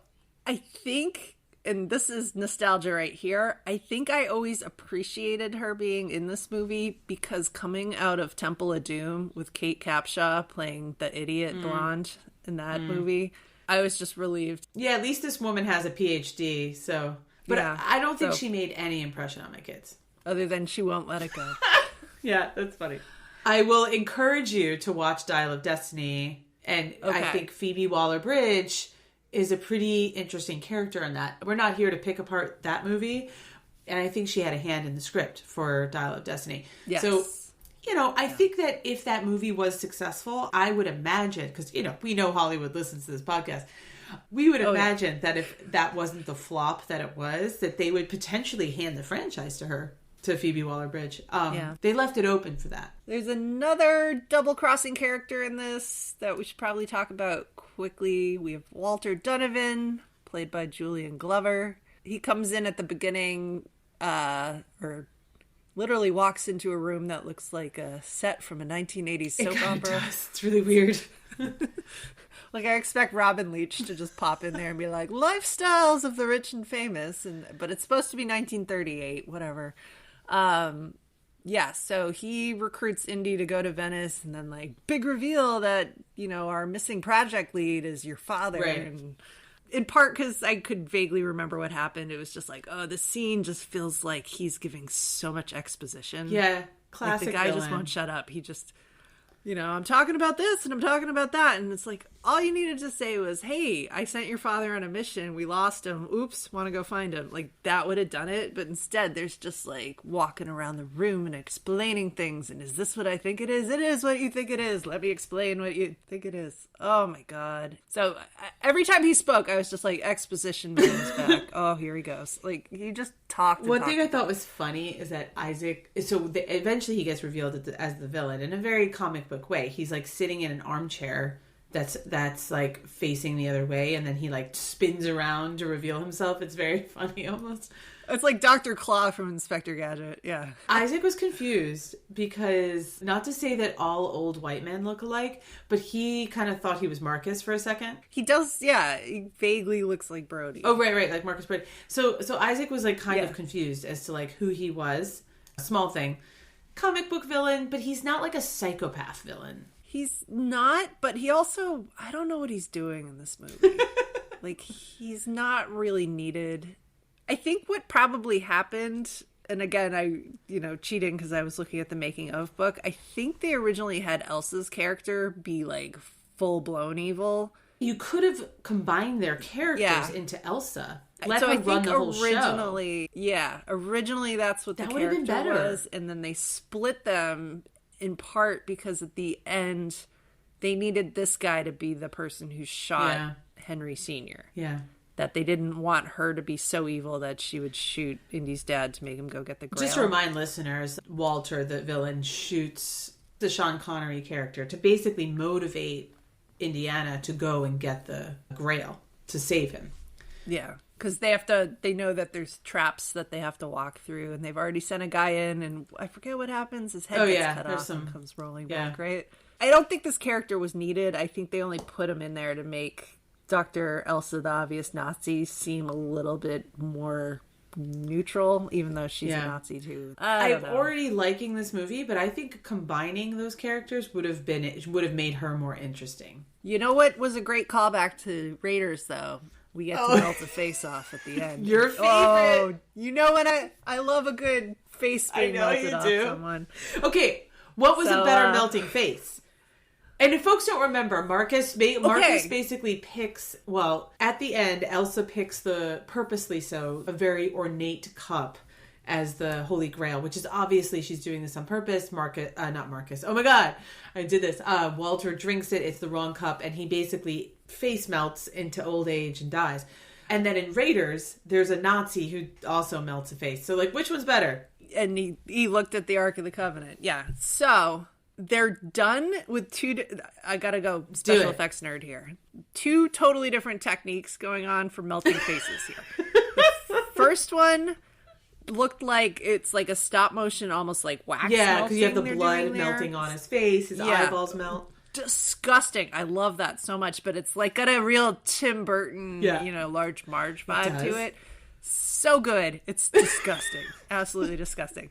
I think, and this is nostalgia right here, I think I always appreciated her being in this movie because coming out of Temple of Doom with Kate Capshaw playing the idiot blonde in that movie, I was just relieved. Yeah, at least this woman has a PhD, so... But yeah, I don't think she made any impression on my kids. Other than she won't let it go. Yeah, that's funny. I will encourage you to watch Dial of Destiny, and I think Phoebe Waller-Bridge is a pretty interesting character in that. We're not here to pick apart that movie, and I think she had a hand in the script for Dial of Destiny. Yes. So, you know, I think that if that movie was successful, I would imagine, because, you know, we know Hollywood listens to this podcast, we would imagine that if that wasn't the flop that it was, that they would potentially hand the franchise to her, to Phoebe Waller-Bridge. They left it open for that. There's another double-crossing character in this that we should probably talk about quickly. We have Walter Donovan, played by Julian Glover. He comes in at the beginning, or literally walks into a room that looks like a set from a 1980s soap opera. Does. It's really weird. Like, I expect Robin Leach to just pop in there and be like, lifestyles of the rich and famous, but it's supposed to be 1938, whatever. Yeah, so he recruits Indy to go to Venice, and then, like, big reveal that, you know, our missing project lead is your father. Right. And in part because I could vaguely remember what happened. It was just like, oh, the scene just feels like he's giving so much exposition. Yeah, classic like, the guy villain. just won't shut up. He just... You know, I'm talking about this and I'm talking about that. And it's like, all you needed to say was, hey, I sent your father on a mission. We lost him. Oops, want to go find him. Like, that would have done it. But instead, there's just, like, walking around the room and explaining things. And is this what I think it is? It is what you think it is. Let me explain what you think it is. Oh, my God. So, every time he spoke, I was just like, exposition moves back. Oh, here he goes. Like, he just talked. One thing I thought was funny is that Isaac, eventually he gets revealed as the villain in a very comic book way. He's like sitting in an armchair that's like facing the other way, and then he like spins around to reveal himself. It's very funny almost. It's like Dr. Claw from Inspector Gadget. Yeah. Isaac was confused because, not to say that all old white men look alike, but he kind of thought he was Marcus for a second. He does, yeah. He vaguely looks like Brody. Oh, right, like Marcus Brody. So Isaac was like kind of confused as to like who he was. A small thing. Comic book villain, but he's not like a psychopath villain. He's not, but he also, I don't know what he's doing in this movie. Like, he's not really needed. I think what probably happened, and again, cheating because I was looking at the making of book, I think they originally had Elsa's character be like full-blown evil. You could have combined their characters into Elsa. Let her run the whole originally, show. Yeah, originally that's what that the character been better. was, and then they split them in part because at the end they needed this guy to be the person who shot Henry Sr. Yeah. That they didn't want her to be so evil that she would shoot Indy's dad to make him go get the Grail. Just to remind listeners, Walter, the villain, shoots the Sean Connery character to basically motivate Indiana to go and get the Grail to save him. Yeah, because they know that there's traps that they have to walk through, and they've already sent a guy in, and I forget what happens. His head gets cut off and comes rolling back, right? I don't think this character was needed. I think they only put him in there to make Dr. Elsa, the obvious Nazi, seem a little bit more neutral, even though she's a Nazi too. I'm already liking this movie, but I think combining those characters would have made her more interesting. You know what was a great callback to Raiders, though? We get to melt a face off at the end. Your favorite. Oh, you know when I love a good face being melted off someone. Okay, what was a better melting face? And if folks don't remember, Marcus basically picks, well, at the end, Elsa picks purposely so, a very ornate cup as the Holy Grail, which is obviously she's doing this on purpose. Not Marcus. Oh my God, I did this. Walter drinks it. It's the wrong cup. And he basically face melts into old age and dies. And then in Raiders, there's a Nazi who also melts a face. So, like, which one's better? And he looked at the Ark of the Covenant. Yeah. So they're done with I gotta go special effects nerd here. 2 totally different techniques going on for melting faces here. The first one looked like it's like a stop motion, almost like wax. Yeah, because you have the blood melting on his face, his eyeballs melt. Disgusting. I love that so much, but it's like got a real Tim Burton, Large Marge vibe to it. So good. It's disgusting. Absolutely disgusting.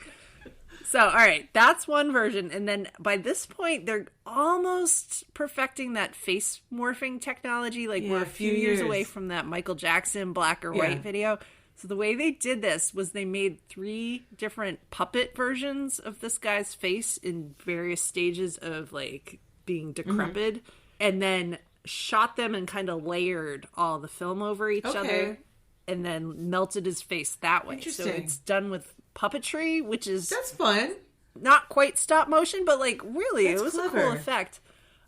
So, all right, that's one version. And then by this point, they're almost perfecting that face morphing technology. Like we're a few years away from that Michael Jackson black or white video. So the way they did this was they made 3 different puppet versions of this guy's face in various stages of like being decrepit, and then shot them and kind of layered all the film over each other, and then melted his face that way. So it's done with puppetry, which is that's fun. Not quite stop motion, but like really, it was clever. A cool effect.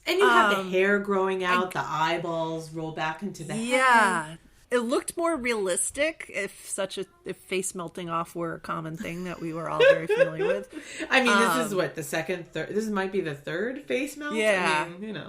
And you have the hair growing out, the eyeballs roll back into the head. Yeah. It looked more realistic if face melting off were a common thing that we were all very familiar with. I mean, this is what, the second, third, this might be the third face melt? Yeah. I mean,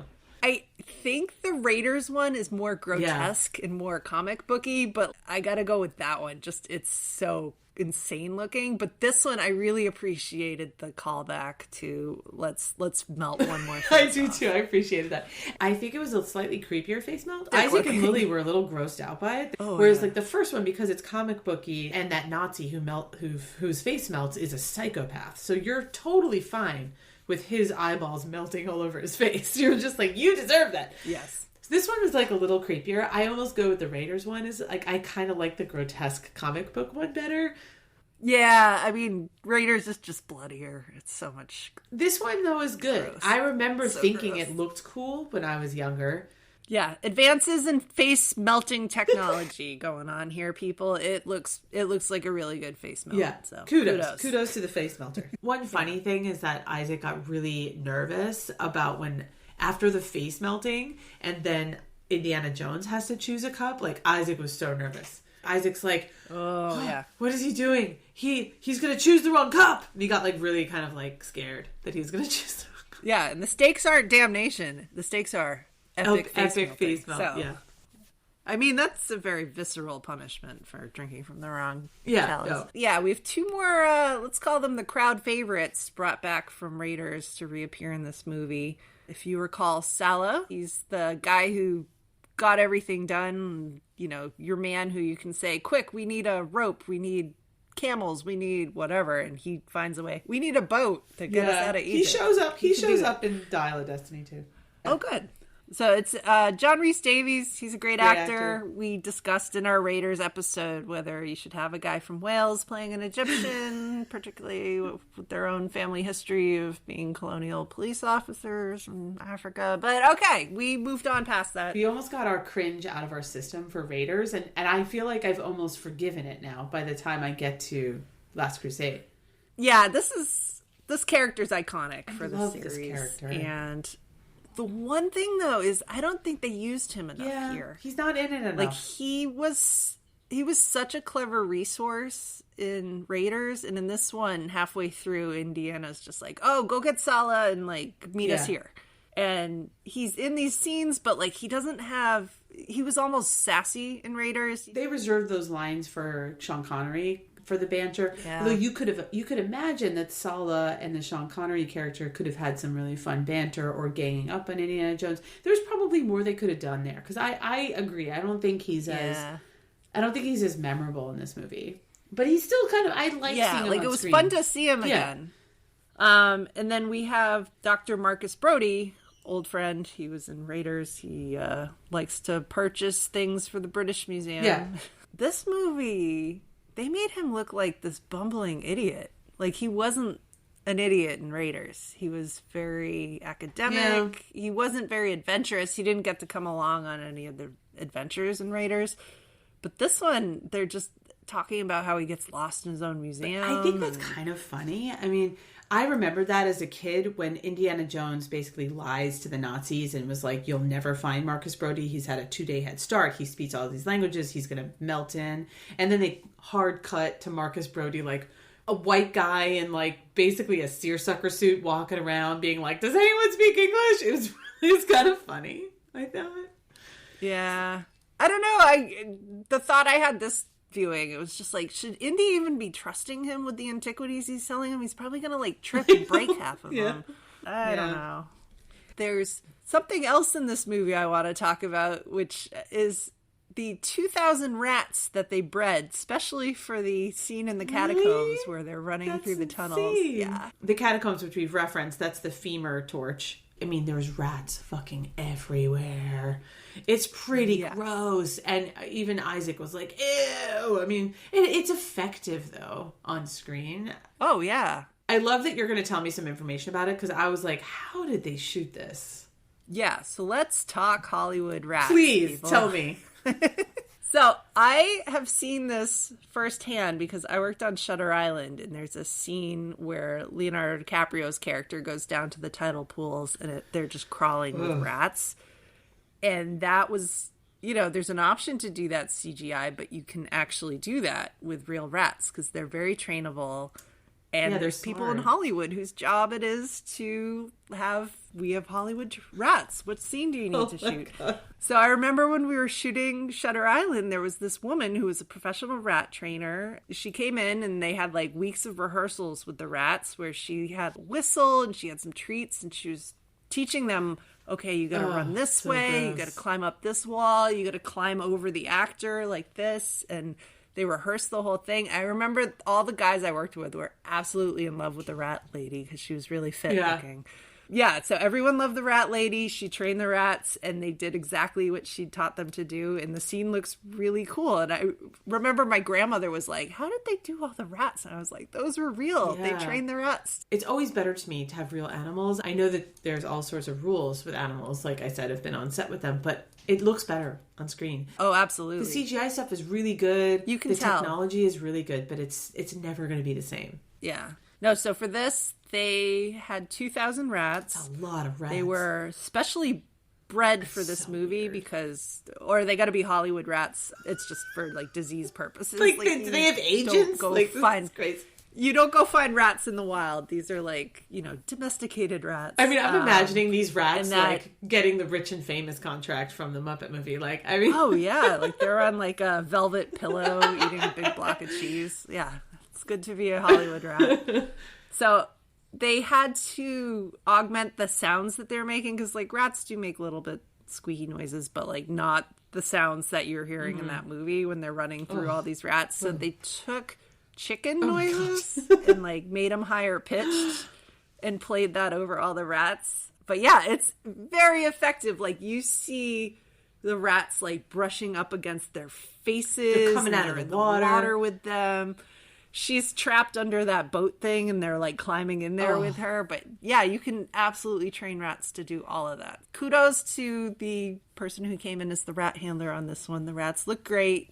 I think the Raiders one is more grotesque and more comic booky, but I gotta go with that one. Just, it's so insane looking. But this one, I really appreciated the callback to let's melt one more face I do off. too. I appreciated that. I think it was a slightly creepier face melt. Isaac and Lily were a little grossed out by it. Whereas like the first one, because it's comic booky and that Nazi whose face melts is a psychopath. So you're totally fine with his eyeballs melting all over his face. You're just like, you deserve that. Yes. So this one was like a little creepier. I almost go with the Raiders one. Is like, I kind of like the grotesque comic book one better. Yeah, I mean, Raiders is just bloodier. It's so much. This one though is good. Gross. I remember thinking it looked cool when I was younger. Yeah, advances in face melting technology going on here, people. It looks like a really good face melt. Yeah, so kudos to the face melter. One funny thing is that Isaac got really nervous about when after the face melting, and then Indiana Jones has to choose a cup. Like Isaac was so nervous. Isaac's like, oh yeah, what is he doing? He's gonna choose the wrong cup. And he got like really kind of like scared that he was gonna choose the wrong cup. Yeah, and the stakes aren't damnation. The stakes are epic face melt. So, yeah. I mean, that's a very visceral punishment for drinking from the wrong chalice. No. Yeah, we have 2 more, let's call them the crowd favorites, brought back from Raiders to reappear in this movie. If you recall Salah, he's the guy who got everything done. You know, your man who you can say, quick, we need a rope, we need camels, we need whatever, and he finds a way. We need a boat to get us out of Egypt. He shows up in Dial of Destiny too. Oh, good. So it's John Rhys Davies. He's a great actor. We discussed in our Raiders episode whether you should have a guy from Wales playing an Egyptian, particularly with their own family history of being colonial police officers from Africa. But okay, we moved on past that. We almost got our cringe out of our system for Raiders, and I feel like I've almost forgiven it now by the time I get to Last Crusade. Yeah, this character's iconic for the series. This character. And the one thing, though, is I don't think they used him enough here. He's not in it enough. Like, he was such a clever resource in Raiders, and in this one, halfway through, Indiana's just like, oh, go get Salah and, like, meet us here. And he's in these scenes, but, like, he was almost sassy in Raiders. They reserved those lines for Sean Connery for the banter. Yeah. Although you could imagine that Salah and the Sean Connery character could have had some really fun banter or ganging up on Indiana Jones. There's probably more they could have done there, because I agree. I don't think he's as memorable in this movie. But he's still kind of, I like seeing him like on it was screen. fun to see him again. And then we have Dr. Marcus Brody, old friend. He was in Raiders. He likes to purchase things for the British Museum. Yeah. This movie, they made him look like this bumbling idiot. Like, he wasn't an idiot in Raiders. He was very academic. Yeah. He wasn't very adventurous. He didn't get to come along on any of the adventures in Raiders. But this one, they're just talking about how he gets lost in his own museum. I think that's kind of funny. I mean, I remember that as a kid when Indiana Jones basically lies to the Nazis and was like, you'll never find Marcus Brody. He's had a 2-day head start. He speaks all these languages. He's going to melt in. And then they hard cut to Marcus Brody, like a white guy in like basically a seersucker suit walking around being like, does anyone speak English? It was kind of funny, I thought. Yeah. I don't know. The thought I had this viewing, it was just like, should Indy even be trusting him with the antiquities he's selling him? He's probably gonna like trip and break half of them. I don't know. There's something else in this movie I want to talk about, which is the 2,000 rats that they bred, especially for the scene in the catacombs where they're running through the tunnels. Yeah, the catacombs, which we've referenced, that's the femur torch. I mean, there's rats fucking everywhere. It's pretty gross. And even Isaac was like, ew. I mean, it's effective, though, on screen. Oh, yeah. I love that you're going to tell me some information about it, because I was like, how did they shoot this? Yeah, so let's talk Hollywood rats. Please, people. tell me. So I have seen this firsthand because I worked on Shutter Island, and there's a scene where Leonardo DiCaprio's character goes down to the tidal pools and they're just crawling with rats. And that was, there's an option to do that CGI, but you can actually do that with real rats because they're very trainable. And there's people in Hollywood whose job it is to we have Hollywood rats. What scene do you need to shoot? God. So I remember when we were shooting Shutter Island, there was this woman who was a professional rat trainer. She came in and they had like weeks of rehearsals with the rats where she had a whistle and she had some treats and she was teaching them, okay, you got to run this way. Gross. You got to climb up this wall. You got to climb over the actor like this. And they rehearsed the whole thing. I remember all the guys I worked with were absolutely in love with the rat lady because she was really fit looking. Yeah, so everyone loved the rat lady. She trained the rats, and they did exactly what she taught them to do. And the scene looks really cool. And I remember my grandmother was like, how did they do all the rats? And I was like, those were real. Yeah. They trained the rats. It's always better to me to have real animals. I know that there's all sorts of rules with animals. Like I said, I've been on set with them, but it looks better on screen. Oh, absolutely. The CGI stuff is really good. You can tell. The technology is really good, but it's never going to be the same. Yeah. No, so for this, they had 2,000 rats. That's a lot of rats. They were specially bred for this movie because, or they got to be Hollywood rats. It's just for like disease purposes. Like do they have agents? You don't go find rats in the wild. These are like, domesticated rats. I mean, I'm imagining these rats like getting the rich and famous contract from the Muppet movie. Like, I mean, oh yeah, like they're on like a velvet pillow eating a big block of cheese. Yeah. It's good to be a Hollywood rat. So they had to augment the sounds that they're making because like rats do make little bit squeaky noises, but like not the sounds that you're hearing in that movie when they're running through all these rats. So they took chicken noises and like made them higher pitched and played that over all the rats. But yeah, it's very effective. Like you see the rats like brushing up against their faces. They're coming out of the water with them. She's trapped under that boat thing and they're like climbing in there with her. But yeah, you can absolutely train rats to do all of that. Kudos to the person who came in as the rat handler on this one. The rats look great.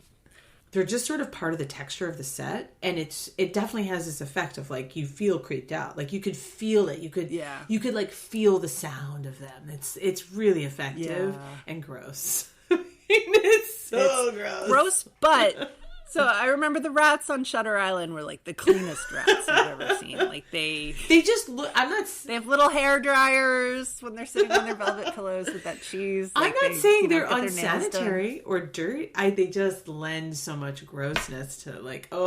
They're just sort of part of the texture of the set. And it definitely has this effect of like, you feel creeped out. Like you could feel it. You could like feel the sound of them. It's really effective and gross. It's so gross. Gross, but... So I remember the rats on Shutter Island were like the cleanest rats I've ever seen. Like they just look. They have little hair dryers when they're sitting on their velvet pillows with that cheese. Like I'm not saying they're unsanitary or dirty. They just lend so much grossness to like, they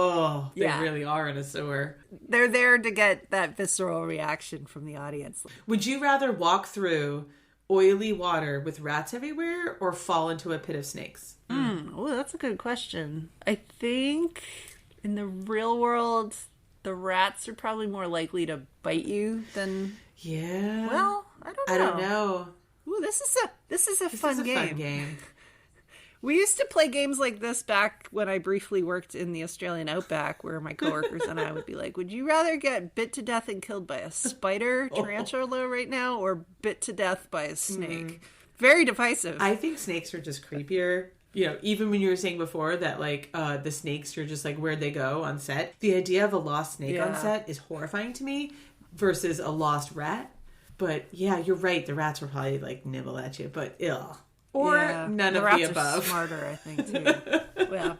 really are in a sewer. They're there to get that visceral reaction from the audience. Would you rather walk through oily water with rats everywhere or fall into a pit of snakes? Oh, that's a good question. I think In the real world, the rats are probably more likely to bite you than... Yeah. Well, I don't know. Ooh, this is a fun game. We used to play games like this back when I briefly worked in the Australian outback, where my coworkers and I would be like, would you rather get bit to death and killed by a spider tarantula right now, or bit to death by a snake? Very divisive. I think snakes are just creepier. You know, even when you were saying before that, like, the snakes are just like, where'd they go on set? The idea of a lost snake on set is horrifying to me versus a lost rat. But yeah, you're right. The rats will probably like nibble at you, but ill. Or none of the above. Are smarter, I think, too. Well,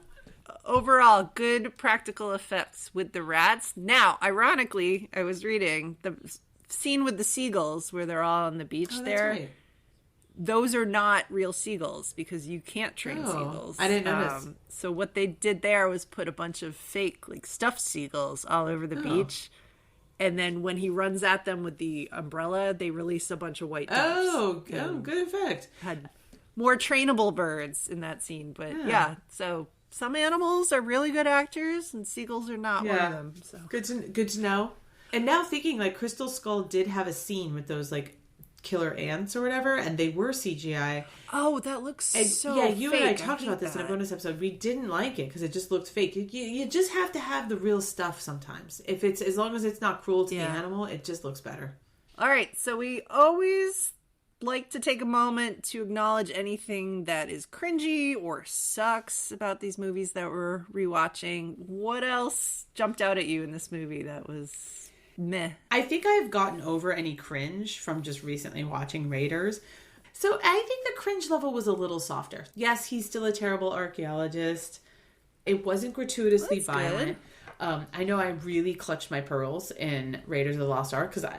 overall, good practical effects with the rats. Now, ironically, I was reading the scene with the seagulls where they're all on the beach there. Right. Those are not real seagulls because you can't train seagulls. I didn't notice. So what they did there was put a bunch of fake, like, stuffed seagulls all over the beach. And then when he runs at them with the umbrella, they release a bunch of white doves. Oh, good effect. Had more trainable birds in that scene. But yeah, so some animals are really good actors and seagulls are not one of them. So good to know. And now thinking, like, Crystal Skull did have a scene with those, like, killer ants or whatever, and they were CGI. Oh, that looks so yeah, you fake. and I talked about this in a bonus episode. We didn't like it because it just looked fake. You just have to have the real stuff sometimes. If it's, as long as it's not cruel to the animal, it just looks better. All right, so we always like to take a moment to acknowledge anything that is cringy or sucks about these movies that we're rewatching. What else jumped out at you in this movie that was meh? I think I've gotten over any cringe from just recently watching Raiders. So I think the cringe level was a little softer. Yes, he's still a terrible archaeologist. It wasn't gratuitously violent. I know I really clutched my pearls in Raiders of the Lost Ark because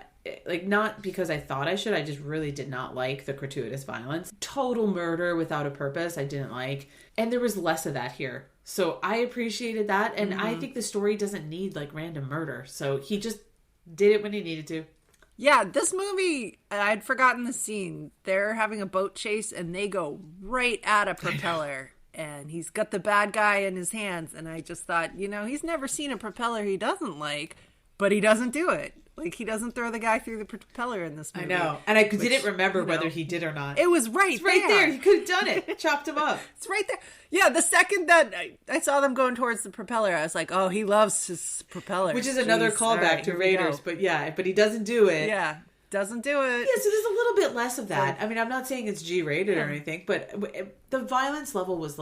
not because I thought I should. I just really did not like the gratuitous violence. Total murder without a purpose I didn't like. And there was less of that here. So I appreciated that. And I think the story doesn't need like random murder. So he just did it when he needed to. Yeah, this movie, I'd forgotten the scene. They're having a boat chase and they go right at a propeller. And he's got the bad guy in his hands. And I just thought, he's never seen a propeller he doesn't like, but he doesn't do it. Like, he doesn't throw the guy through the propeller in this movie. I know. And I didn't remember whether he did or not. It was right there. He could have done it. Chopped him up. It's right there. Yeah, the second that I saw them going towards the propeller, I was like, oh, he loves his propeller. Which is another callback to Raiders. But but he doesn't do it. Yeah, doesn't do it. Yeah, so there's a little bit less of that. I mean, I'm not saying it's G-rated or anything, but the violence level was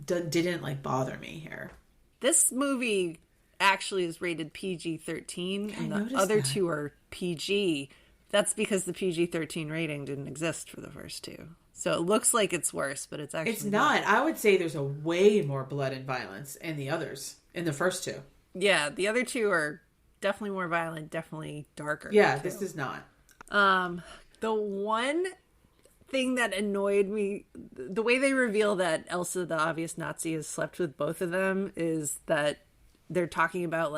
didn't bother me here. This movie actually is rated PG-13 and the other two are PG. That's because the PG-13 rating didn't exist for the first two. So it looks like it's worse, but it's actually it's not. I would say there's a way more blood and violence in the others, in the first two. Yeah, the other two are definitely more violent, definitely darker. Yeah, this is not. The one thing that annoyed me, the way they reveal that Elsa, the obvious Nazi, has slept with both of them, is that they're talking about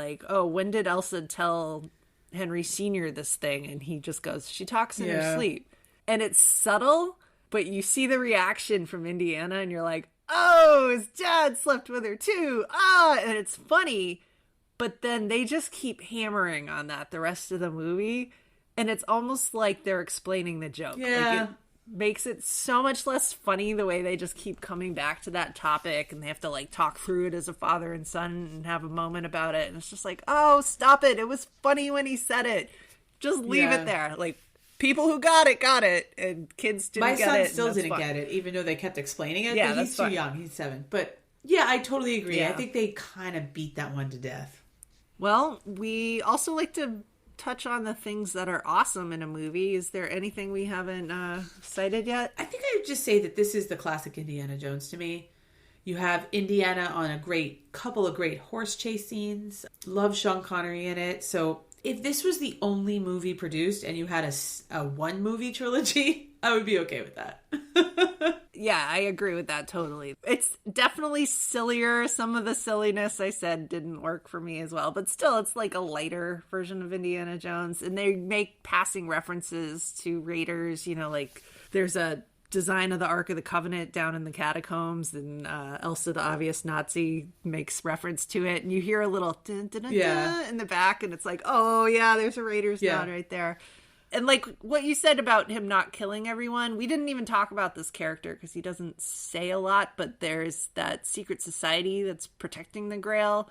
when did Elsa tell Henry Sr. this thing? And he just goes, she talks in her sleep. And it's subtle, but you see the reaction from Indiana and you're like, oh, his dad slept with her too. And it's funny. But then they just keep hammering on that the rest of the movie. And it's almost like they're explaining the joke. Yeah. It makes it so much less funny the way they just keep coming back to that topic and they have to talk through it as a father and son and have a moment about it. And it's just like, oh, stop it. It was funny when he said it. Just leave it there. People who got it. And kids didn't get it. My son still didn't get it, even though they kept explaining it. Yeah, but he's too young. He's 7. But yeah, I totally agree. Yeah. I think they kind of beat that one to death. Well, we also like to touch on the things that are awesome in a movie. Is there anything we haven't cited yet? I think I would just say that this is the classic Indiana Jones to me. You have Indiana on a couple of great horse chase scenes. Love Sean Connery in it. So if this was the only movie produced and you had a one movie trilogy, I would be okay with that. Yeah, I agree with that totally. It's definitely sillier. Some of the silliness I said didn't work for me as well. But still, it's like a lighter version of Indiana Jones. And they make passing references to Raiders. There's a design of the Ark of the Covenant down in the catacombs, and Elsa, the obvious Nazi, makes reference to it, and you hear a little dun, dun, dun, dun in the back, and it's like, oh yeah, there's a Raiders nod right there. And like what you said about him not killing everyone, we didn't even talk about this character because he doesn't say a lot, but there's that secret society that's protecting the Grail,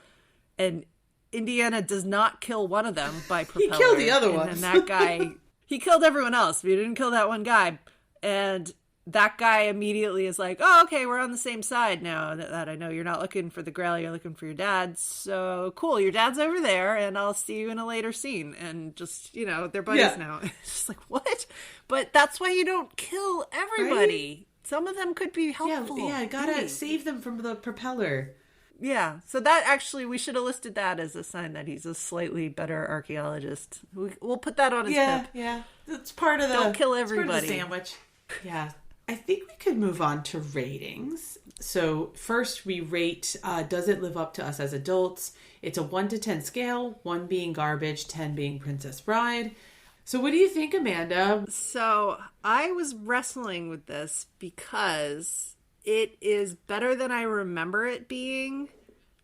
and Indiana does not kill one of them by propeller. He killed the other one. And that guy, he killed everyone else, but he didn't kill that one guy. And that guy immediately is like, oh, okay, we're on the same side now that I know you're not looking for the Grail, you're looking for your dad. So cool, your dad's over there, and I'll see you in a later scene. And just, you know, they're buddies now. It's just like, what? But that's why you don't kill everybody. Right? Some of them could be helpful. Yeah, gotta save them from the propeller. Yeah, so that actually, we should have listed that as a sign that he's a slightly better archaeologist. We'll put that on his tip. Yeah, it's part of the... Don't kill everybody. Part of the sandwich. Yeah. I think we could move on to ratings. So first we rate, does it live up to us as adults? It's a 1 to 10 scale, 1 being garbage, 10 being Princess Bride. So what do you think, Amanda? So I was wrestling with this because it is better than I remember it being,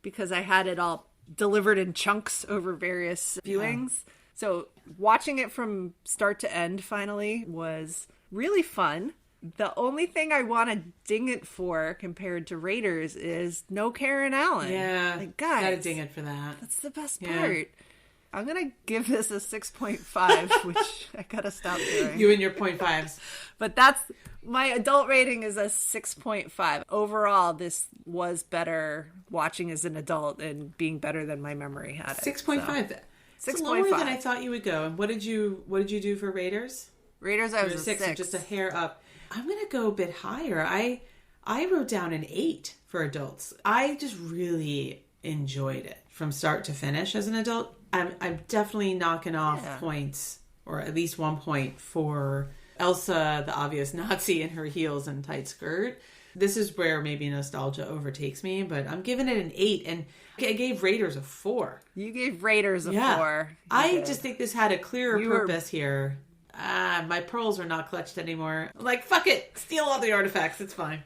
because I had it all delivered in chunks over various viewings. Yeah. So watching it from start to end finally was really fun. The only thing I want to ding it for compared to Raiders is no Karen Allen. Yeah, like, guys, gotta ding it for that. That's the best part. I'm gonna give this a 6.5, which I gotta stop doing. You and your 0.5s. But that's my adult rating is a 6.5. Overall, this was better watching as an adult and being better than my memory had it. 6.5. So. 6.5. Lower than I thought you would go. And what did you do for Raiders? Raiders, I was a 6. So just a hair up. I'm going to go a bit higher. I wrote down an 8 for adults. I just really enjoyed it from start to finish as an adult. I'm definitely knocking off points, or at least 1 point for Elsa, the obvious Nazi in her heels and tight skirt. This is where maybe nostalgia overtakes me, but I'm giving it an 8. And I gave Raiders a 4. You gave Raiders a 4. I just think this had a clearer purpose here. My pearls are not clutched anymore. I'm like, fuck it. Steal all the artifacts. It's fine.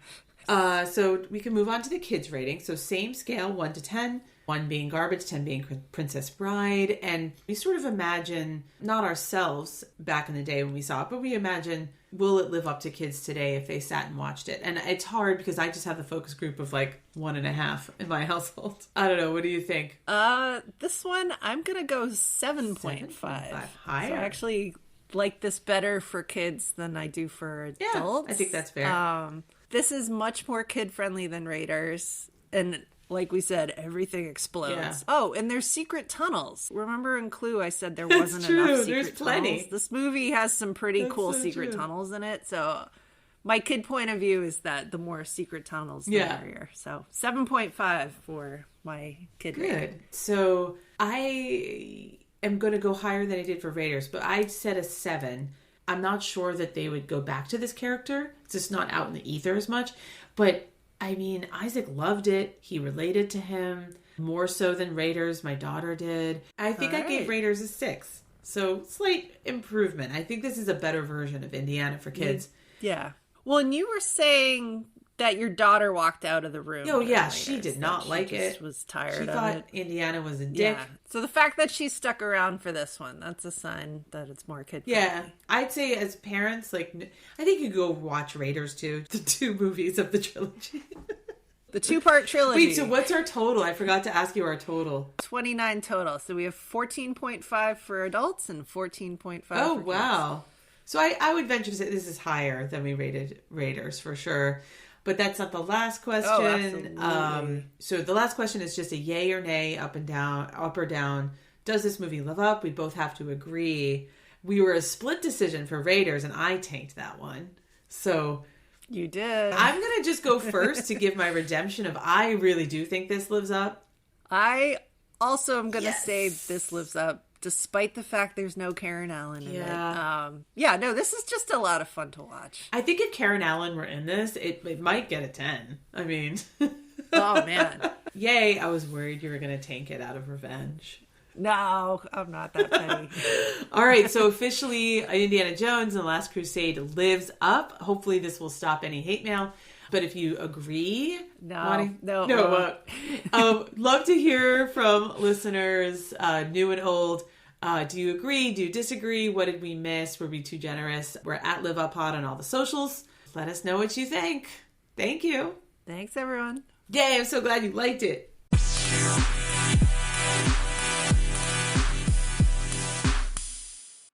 So we can move on to the kids' rating. So same scale, 1 to 10. 1 being garbage, 10 being Princess Bride. And we sort of imagine, not ourselves back in the day when we saw it, but we imagine, will it live up to kids today if they sat and watched it? And it's hard because I just have the focus group of like 1.5 in my household. I don't know. What do you think? This one, I'm going to go 7.5. Higher. So I actually like this better for kids than I do for adults. I think that's fair. This is much more kid-friendly than Raiders. And like we said, everything explodes. Yeah. Oh, and there's secret tunnels. Remember in Clue I said there wasn't enough secret tunnels? This movie has some pretty cool secret tunnels in it. So my kid point of view is that the more secret tunnels, the merrier. So 7.5 for my kid rating. So I am going to go higher than I did for Raiders, but I said a 7. I'm not sure that they would go back to this character. It's just not out in the ether as much. But I mean, Isaac loved it. He related to him more so than Raiders. My daughter did. I think I gave Raiders a 6. So slight improvement. I think this is a better version of Indiana for kids. Yeah. Well, and you were saying that your daughter walked out of the room. Oh, yeah. She did not like it. She was tired of it. She thought Indiana was a dick. Yeah. So the fact that she stuck around for this one, that's a sign that it's more kid-friendly. Yeah. I'd say as parents, like, I think you go watch Raiders too. The 2 movies of the trilogy. The 2-part trilogy. Wait, so what's our total? I forgot to ask you our total. 29 total. So we have 14.5 for adults and 14.5 for kids. Oh, wow. So I would venture to say this is higher than we rated Raiders for sure. But that's not the last question. Oh, absolutely. So the last question is just a yay or nay, up or down. Does this movie live up? We both have to agree. We were a split decision for Raiders, and I tanked that one. So you did. I'm going to just go first to give my redemption of I really do think this lives up. I also am going to say this lives up, despite the fact there's no Karen Allen in it. No, this is just a lot of fun to watch. I think if Karen Allen were in this, it might get a 10. I mean... Oh, man. Yay, I was worried you were going to tank it out of revenge. No, I'm not that petty. All right, so officially Indiana Jones and the Last Crusade lives up. Hopefully this will stop any hate mail. But if you agree... No. Love to hear from listeners, new and old. Do you agree? Do you disagree? What did we miss? Were we too generous? We're at Live Up Pod on all the socials. Let us know what you think. Thank you. Thanks, everyone. Yay, I'm so glad you liked it.